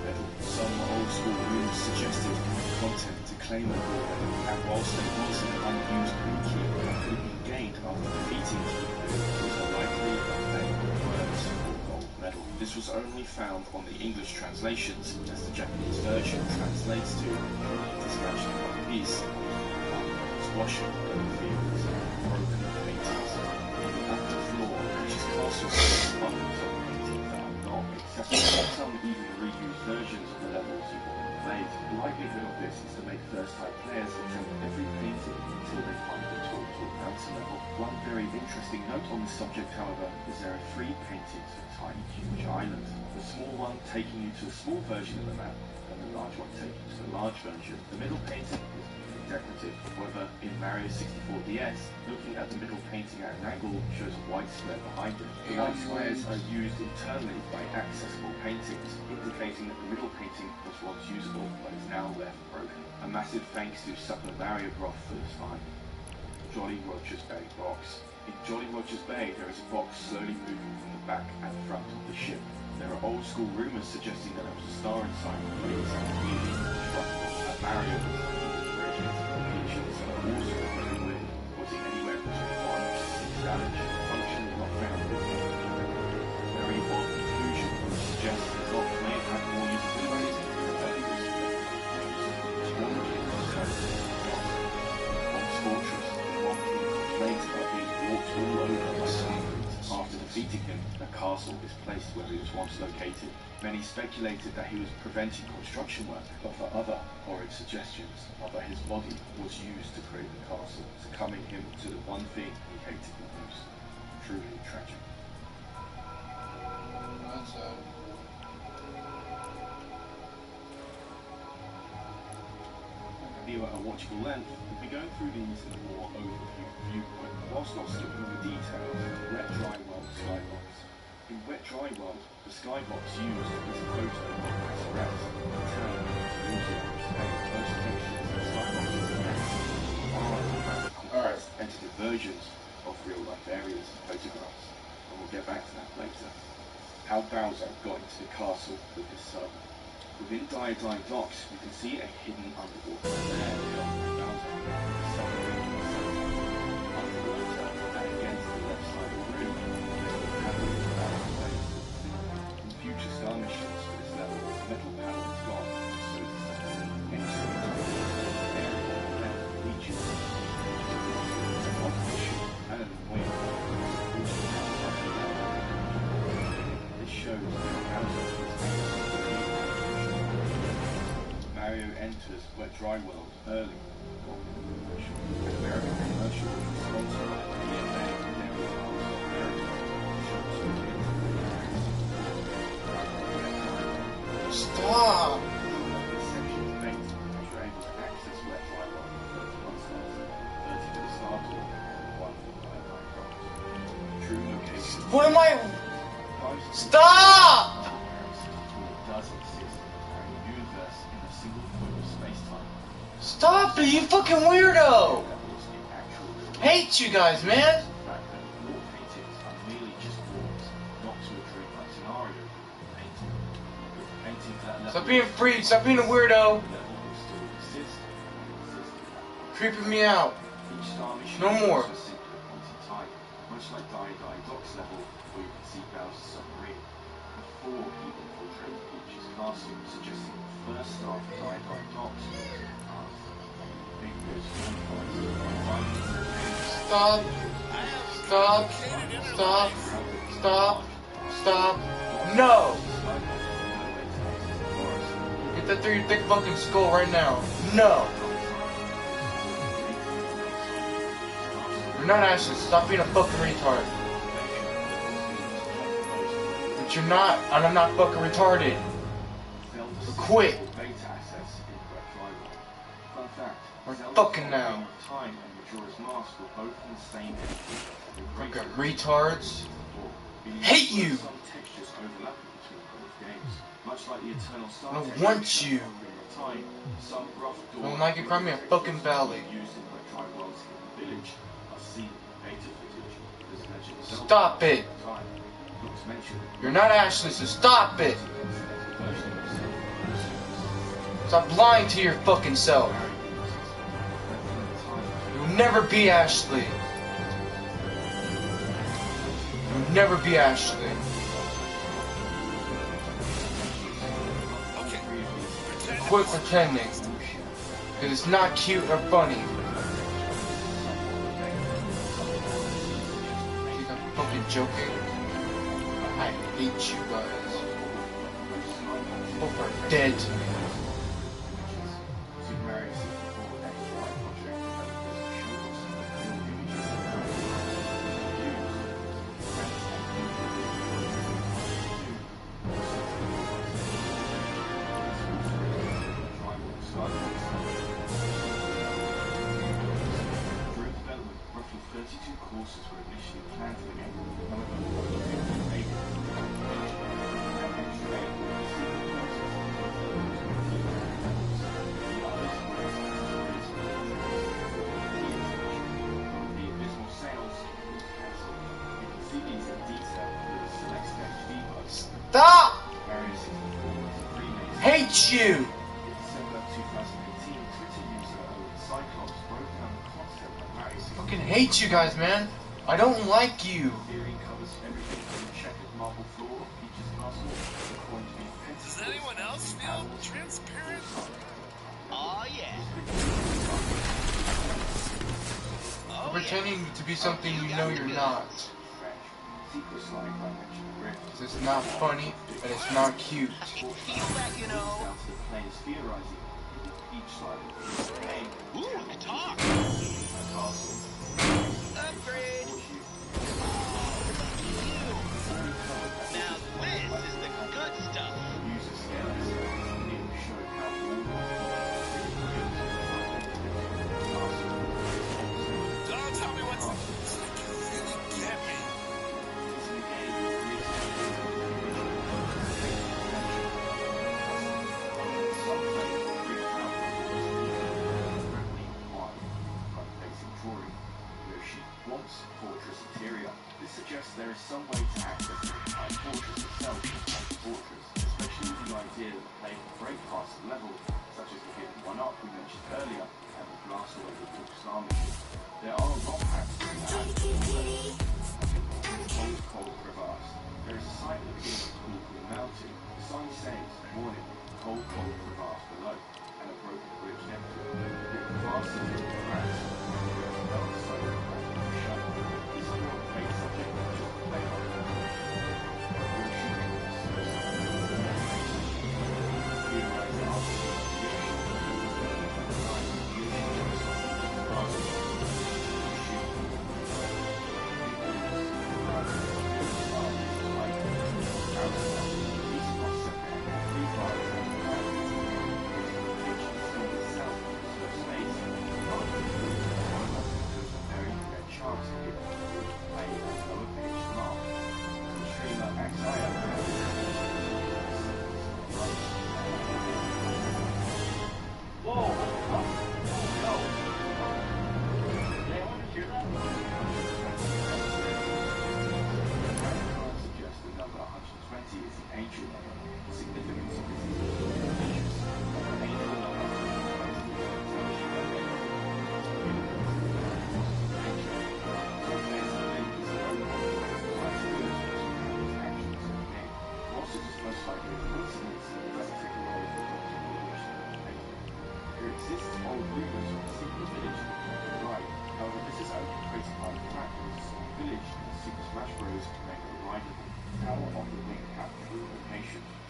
Medal. Some old school rules suggested content to claim a gold medal, and whilst there was an unused green key that could be gained after defeating key, it was unlikely that many words for gold medal. This was only found on the English translations, as the Japanese version translates to "dispatching one piece, washing in the fields, broken paintings." The active floor, which is castles and bundles of paintings that are not accessible. Some even reuse versions of the levels you've already played. The likelihood of this is to make first-time players attempt every painting until they find the total mountain level. One very interesting note on this subject, however, is there are 3 paintings for Tiny Huge Island. The small one taking you to a small version of the map, and the large one taking you to the large version. The middle painting is decorative. However, in Mario 64 DS, looking at the middle painting at an angle shows a white square behind it. The white squares are used internally by accessible paintings, indicating that the middle painting was once usable but is now left broken. A massive thanks to Super Mario Bros for this find. Jolly Roger's Bay box. In Jolly Roger's Bay, there is a box slowly moving from the back and front of the ship. There are old school rumours suggesting that there was a star inside, but it is completely indestructible. At Mario, causing anywhere between 1 to 6 damage. Function not found. Very odd conclusion, which suggests the clock may have had more usability than early Bob's Fortress, Bob complained about being walked all over by zombies. After defeating him, a castle is placed where he was once located. Many speculated that he was preventing construction work, but for other horrid suggestions, rather his body was used to create the castle, succumbing him to the one thing he hated the most. Truly tragic. That's Video at a watchable length, we'll be going through these in a more overview viewpoint, whilst not skipping the details. Wet Dry World Skybox. In Wet Dry World, the skybox used is a photo of Express, the town, museum, and most pictures of skyboxes are compressed versions of real-life areas and photographs, and we'll get back to that later. How Bowser got into the castle with his son. Within Diodine Docks, you can see a hidden underwater lair of Bowser, the son of underwater, and against the left side of the room, in future star missions for this level, the metal panel is gone, so is the second entry into the area left reaches and wing. This shows that Bowser is Mario enters Wet Dry World early. An American commercial sponsored by DMA Dairy Farms. Stop! This section is baked as you're able to access Wet Dry World for 31 stars, 30 for the start tour, and 1 for the Diodine Docks. True location. What am I? Stop! Does exist in the universe in a single point of space-time. Stop it, you fucking weirdo! Hate you guys, man! The fact that wall paintings are merely just walls, not to a dreamlike scenario of painting. But the paintings that level Stop being free, stop being a weirdo! level will still exist and exist at that point. Creeping me out. Each star mission No more. is simply a point in time, much like Diodine Docks level, where you can see Bowser's submarine. Before he infiltrated Peach's castle, suggesting the first star for Diodine Docks was Earth. Big Boss Stop. Stop. Stop. Stop. Stop. No! Get that through your thick fucking skull right now. No! You're not Ashley, stop being a fucking retard. But you're not, and I'm not fucking retarded. Quit. Or fucking now. Fucking retards. Hate you! I don't want you. I don't like it, cry me a fucking valley. Stop it! You're not Ashley, so stop it! Stop lying to your fucking self. You'll never be Ashley. You'll never be Ashley. Quit pretending. Because it's not cute or funny. I think I'm fucking joking. I hate you guys. Both are dead to me. Stop! Hate you! Fucking hate you guys, man. I don't like you. Does anyone else feel transparent? Oh yeah. You're pretending to be something you know you're not. It's not funny and it's not cute. Feel that, you know. Ooh, talk. Upgrade. Now this is the good stuff. Don't tell me what's really get me. There is some way to access the entire fortress itself as a fortress, especially with the idea that the player can break past the level, such as the hidden one-up we mentioned earlier, and the blast away the British Army. There are a lot of hacks to add to the cold crevasse. There is a site at the beginning of the Cool Mountain. The sign says, warning, cold crevasse below, and a broken bridge next to it. The crevasse is in the cracks.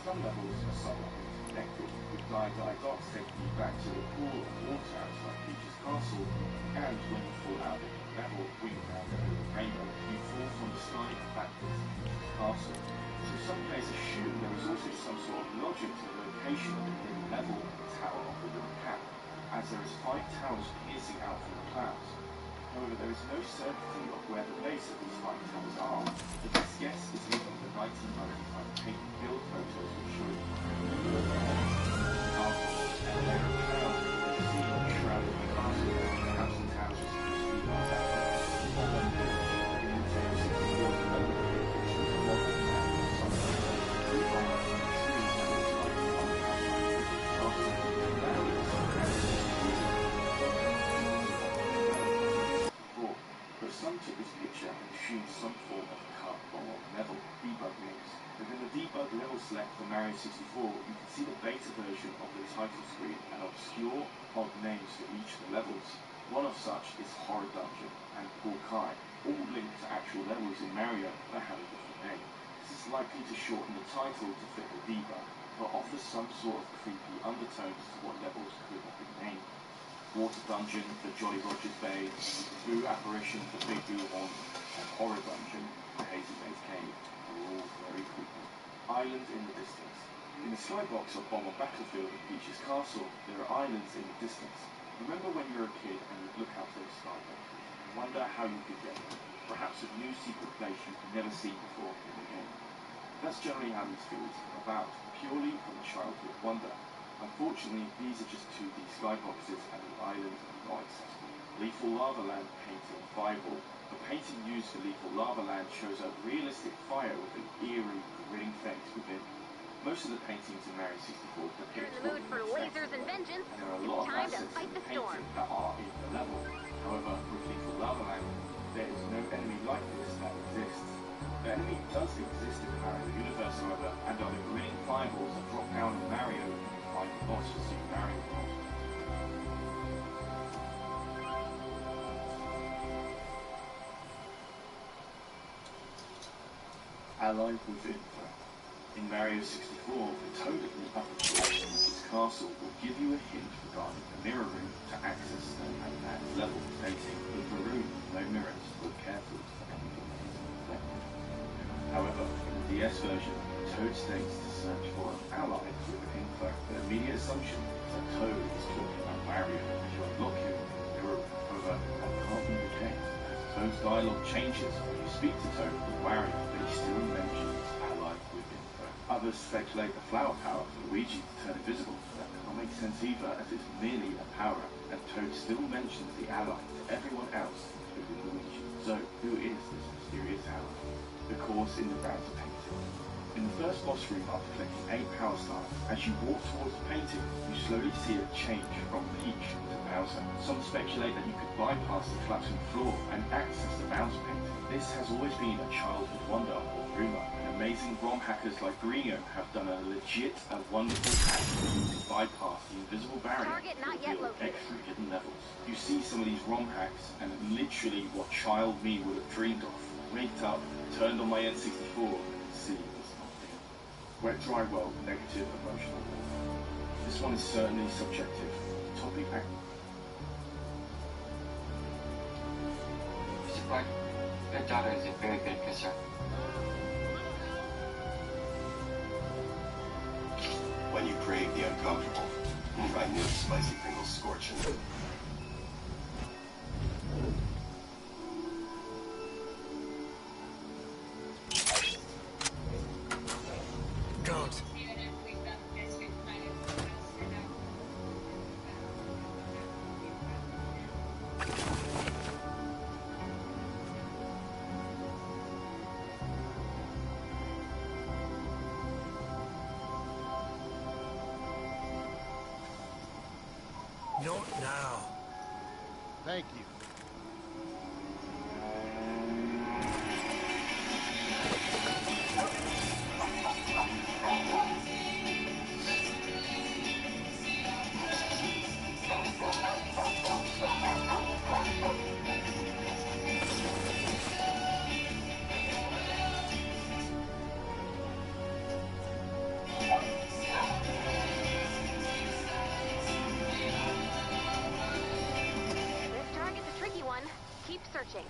Some levels are somewhat interconnected, with docks taking you back to the pool of water outside Peach's castle, and when you fall out of the level, wing around over the rainbow, you fall from the sky backwards to Peach's castle. So some players assume there is also some sort of logic to the location of the hidden level in the Tower of the Little Cap, as there is 5 towers piercing out from the clouds. However, there is no certainty of where the base of these 5 towers are. The best guess is using the 1995 paint build photos which show shrouded the castle, perhaps the towers are supposed to be like that. level select for Mario 64, you can see the beta version of the title screen and obscure, odd names for each of the levels. One of such is Horror Dungeon and Poor Kai, all linked to actual levels in Mario but have a different name. This is likely to shorten the title to fit the debug, but offers some sort of creepy undertones to what levels could have been named. Water Dungeon for Jolly Roger's Bay, Boo Apparition for Big Boo Horn, and Horror Dungeon for Hazy Maze Cave are all very creepy. Island in the distance. In the skybox of Bomber Battlefield and Peach's Castle, there are islands in the distance. Remember when you were a kid and you'd look out those skyboxes and wonder how you could get there? Perhaps a new secret place you've never seen before in the game. That's generally how these fields come about, purely from a childhood wonder. Unfortunately, these are just 2D skyboxes and the island are not accessible. Lethal Lava Land painting Fireball. The painting used for Lethal Lava Land shows a realistic fire with an eerie, grinning face within. Most of the paintings in Mario 64 depict You're in the mood for lasers and vengeance? and there are a lot of Time to assets fight in the the storm. painting that are in the level. However, with Lethal Lava Land, there is no enemy like this that exists. The enemy does exist in the Mario universe, however, and are the grinning fireballs that drop down on Mario in the final boss for Super Mario World. Allied with info. In Mario 64, the toad at the upper floor of Peach's Castle will give you a hint regarding the mirror room to access Snowman Man's level, stating, "Look for a room, no mirrors, look carefully for anything reflected." However, in the DS version, Toad states to search for an ally with info. The immediate assumption is that Toad is talking about Wario as you unlock him in the mirror room. However, that can't be the case, as Toad's dialogue changes when you speak to Toad with Wario, but he still mentions allied with info. Others speculate the flower power for Luigi to turn invisible, but that can't make sense either, as it's merely a power, and Toad still mentions the ally to everyone else, including Luigi. So, who is this mysterious ally? The course in the Bowser painting. In the first boss room after collecting 8 power stars, as you walk towards the painting, you slowly see it change from Peach to Bowser. Some speculate that you could bypass the collapsing floor and access the Bowser painting. This has always been a childhood wonder or rumor, and amazing ROM hackers like Greeno have done a legit and wonderful hack to bypass the invisible barrier Target not to yet reveal located. extra hidden levels. You see some of these ROM hacks, and literally what child me would have dreamed of. Waked up, turned on my N64, and see was not there. Wet Dry World, negative emotional warfare. This one is certainly subjective. Topic act. Support. Your daughter is a very good kisser. When you crave the uncomfortable, try new spicy Pringles Scorchin'. Don't. Not now. Thank you. This target's a tricky one. Keep searching.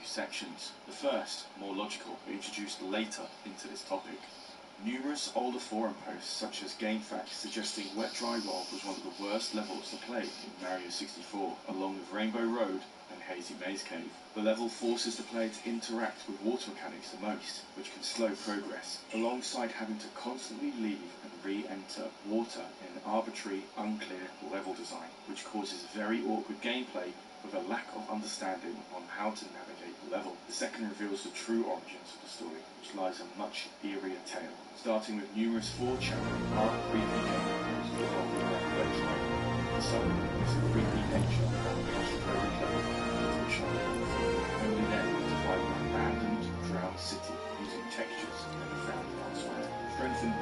Sections. The first, more logical, but introduced later into this topic. Numerous older forum posts, such as GameFAQs, suggesting Wet Dry World was one of the worst levels to play in Mario 64, along with Rainbow Road and Hazy Maze Cave. The level forces the player to interact with water mechanics the most, which can slow progress, alongside having to constantly leave and re-enter water in an arbitrary, unclear level design, which causes very awkward gameplay with a lack of understanding on how to navigate the level. The second reveals the true origins of the story, which lies a much eerier tale, starting with numerous 4chan dark, creepy gameplays revolving around Wet Dry World. Some is the creepy nature of the claustrophobic level, which I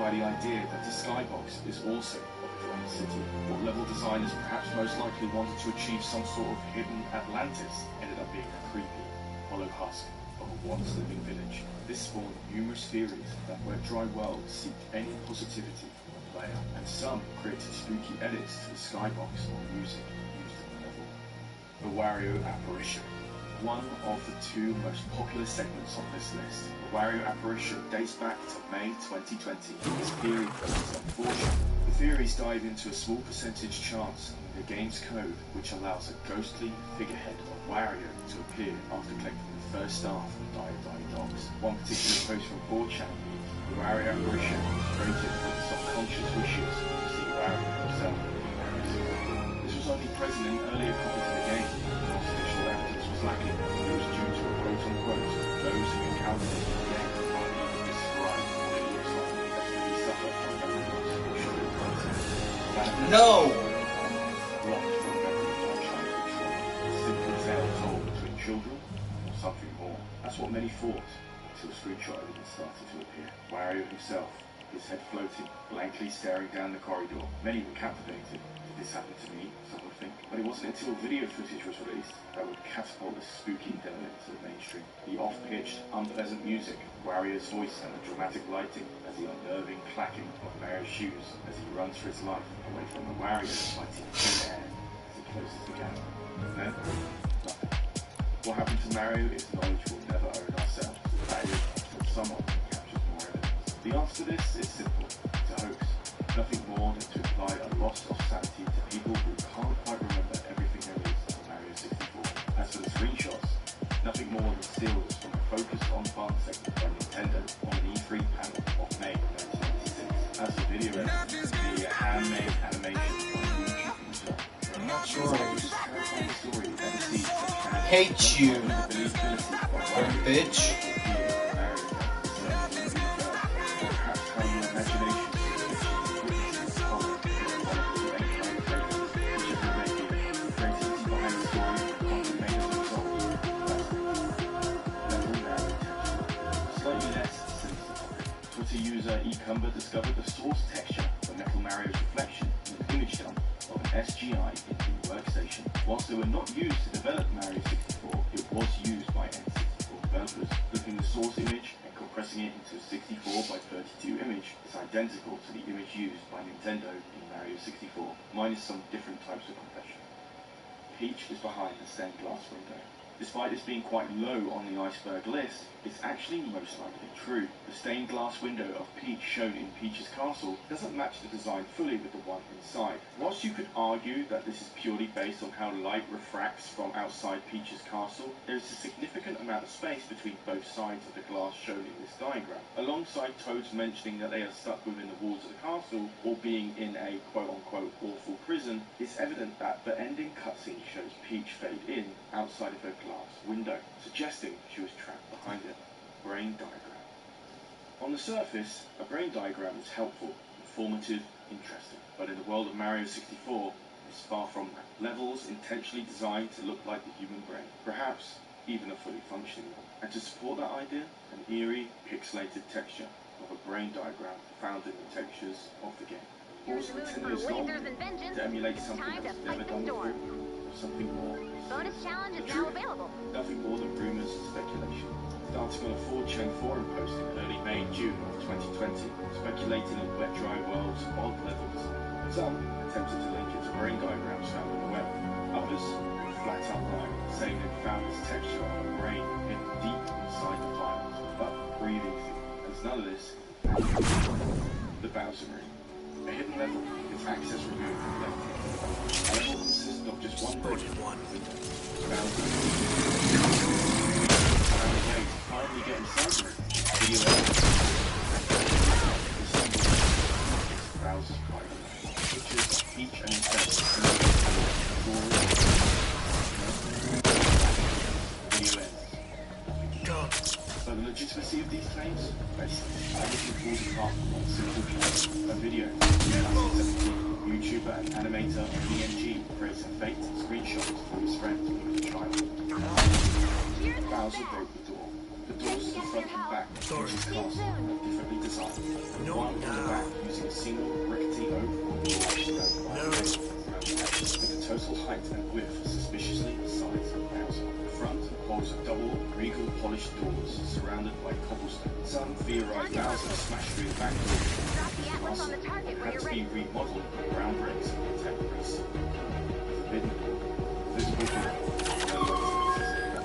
by the idea that the skybox is also a forgotten city. What level designers perhaps most likely wanted to achieve some sort of hidden Atlantis ended up being a creepy, hollow husk of a once living village. This spawned numerous theories that where dry worlds seek any positivity from the player, and some created spooky edits to the skybox or music used in the level. The Wario Apparition. One of the two most popular segments on this list. The Wario Apparition dates back to May 2020. This theory focuses on 4chan. The theories dive into a small percentage chance in the game's code which allows a ghostly figurehead of Wario to appear after collecting the first star from Die Dogs. One particular post from 4chan reads, the Wario Apparition was created with the subconscious wishes to see Wario himself in Mario's. This was only present in earlier copies of the game. Most official evidence was lacking. It was due to a quote-unquote, those who encountered it in the game can't even describe what it looks like, as we suffer from memory loss or sugar content. No! Blocked from memory by childhood trauma. A simple tale told between children or something more. That's what many thought until screenshot evidence started to appear. Wario himself, his head floating, blankly staring down the corridor. Many were captivated. Did this happen to me? Some would think. But it wasn't until video footage was released that would catapult this spooky endeavor into the mainstream. The off-pitched, unpleasant music, Wario's voice and the dramatic lighting as the unnerving clacking of Mario's shoes as he runs for his life away from the Wario fighting thin air as he closes the gap. Then, nothing. What happened to Mario is knowledge we'll never own ourselves. That is, until someone captures more evidence. The answer to this is simple. It's a hoax. Nothing more than to imply a loss of sanity to people who can't quite remember everything there is of Mario 64. As for the screenshots, nothing more than stills from a focused on-farm segment by Nintendo on an E3 panel of May 1996. As for video evidence, the handmade animation on YouTube himself. I'm not sure this terrifying story ever sees such Hate you, bitch. User eCumber discovered the source texture for Metal Mario's reflection in an image dump of an SGI into the workstation. Whilst they were not used to develop Mario 64, it was used by N64 developers. Flipping the source image and compressing it into a 64 by 32 image is identical to the image used by Nintendo in Mario 64, minus some different types of compression. Peach is behind the stained glass window. Despite this being quite low on the iceberg list, it's actually most likely true. The stained glass window of Peach shown in Peach's castle doesn't match the design fully with the one inside. Whilst you could argue that this is purely based on how light refracts from outside Peach's castle, there is a significant amount of space between both sides of the glass shown in this diagram. Alongside Toad's mentioning that they are stuck within the walls of the castle, or being in a quote-unquote awful prison, it's evident that the ending cutscene shows Peach fade in outside of her glass window, suggesting she was trapped behind it. Brain diagram. On the surface, a brain diagram is helpful, informative, interesting, but in the world of Mario 64, it's far from that. Levels intentionally designed to look like the human brain, perhaps even a fully functioning one. And to support that idea, an eerie, pixelated texture of a brain diagram found in the textures of the game. Also, Nintendo's goal to emulate something that's never done before, or something more. Bonus challenge is now available. Nothing more than rumors and speculation. Starting on a 4chan forum post in early May-June of 2020, speculating on wet dry world's odd level design. Some attempted to link it to brain diagrams found on the web. Others flat out lied, saying they'd found this texture of a brain hidden deep inside the tiles, but breathing through. As none of this, the Bowser Room. A hidden level, its access removed from left. A level consisted of just one room. Bowser. Found a way to finally get inside the room. Video evidence. Bowser's private life. Pictures of Peach and himself. Video ends. So the legitimacy of these claims? Basically, everything falls apart from one simple claim. A video from 1917, YouTuber and animator BMG creates a fake screenshots from his friend when he was a child. Bowser broke the door. The doors to the front and back of Peach's castle are differently designed. One on the back using a single rickety oak or surrounded by with a total height and width suspiciously the size of Bowser. The front holds a double regal polished doors surrounded by cobblestone. Some theorize Bowser smashed through the back door of the castle and had to be remodeled with brown bricks and contemporaries. Forbidden, visible door,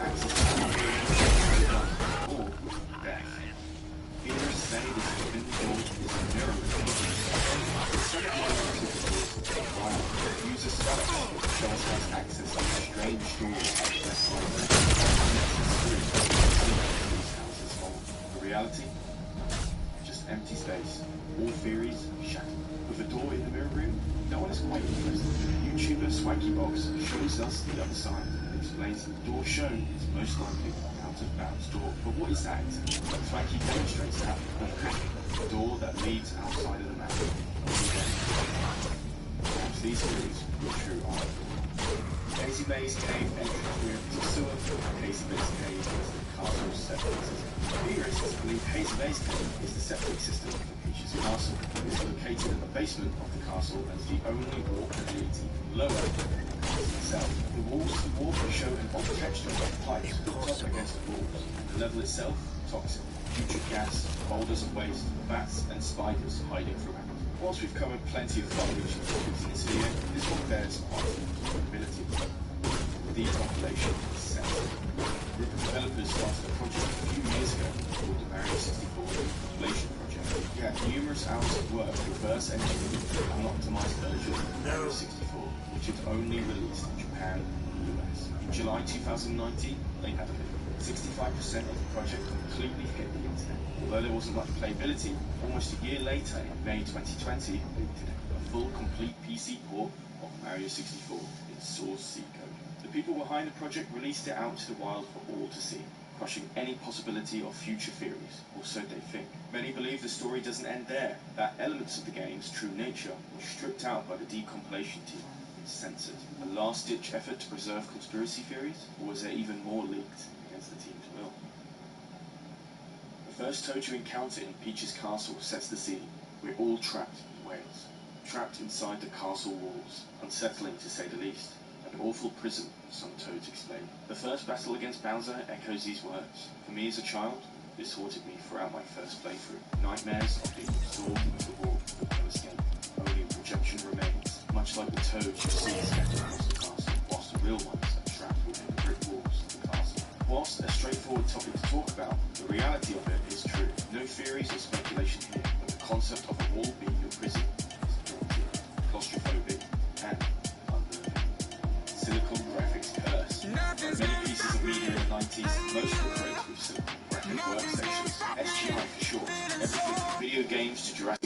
access to or death. Heroes say this forbidden door is a mirror. User spells shows us access to strange doors The reality? Just empty space. All theories shattered. With a door in the mirror room, no one is quite interested. YouTuber SwankyBox shows us the other side and explains that the door shown is most likely an out-of-bounds door. But what is that? Swanky demonstrates that a door that leads outside of the map. Perhaps these theories were true on. Hazy Maze Cave entrance room is a sewer. Hazy Maze Cave is the castle's septic system. Theorists believe Hazy Maze Cave is the septic system for Peach's castle. It is located in the basement of the castle and is the only wall that leads even lower than the castle itself. The walls of the wall show an odd texture of pipes hooked up against the walls. The level itself, toxic. Putrid gas, boulders of waste, bats and spiders hiding throughout. Whilst we've covered plenty of far-reaching topics in this video, this one bears on vulnerability. The population is sensitive. A group of developers started a project a few years ago called the Mario 64 Population Project. It had numerous hours of work to reverse engineer an unoptimized version of Mario 64, which had only released in Japan and the US. In July 2019, they had a 65% of the project completely hit the internet. Although there wasn't much playability, almost a year later, in May 2020, they did a full, complete PC port of Mario 64 in Source C code. The people behind the project released it out to the wild for all to see, crushing any possibility of future theories, or so they think. Many believe the story doesn't end there, that elements of the game's true nature were stripped out by the decompilation team and censored. A last-ditch effort to preserve conspiracy theories, or was there even more leaked against the team's will? The first toad you encounter in Peach's castle sets the scene. We're all trapped in Wales. Trapped inside the castle walls. Unsettling to say the least. An awful prison, some toads explain. The first battle against Bowser echoes these words. For me as a child, this haunted me throughout my first playthrough. Nightmares of being absorbed into the wall with no escape. Only projection remains, much like the toads you see scattered across the castle, whilst the real ones are trapped within the brick walls of the castle. Whilst a straightforward topic to talk about, the reality of it is true. No theories or speculation here, but the concept of a wall being your prison is daunting, claustrophobic, and unnerving. Silicon graphics curse. Many pieces of media in the 90s, most were great with silicon graphic workstations. SGI for short. Everything from video games to Jurassic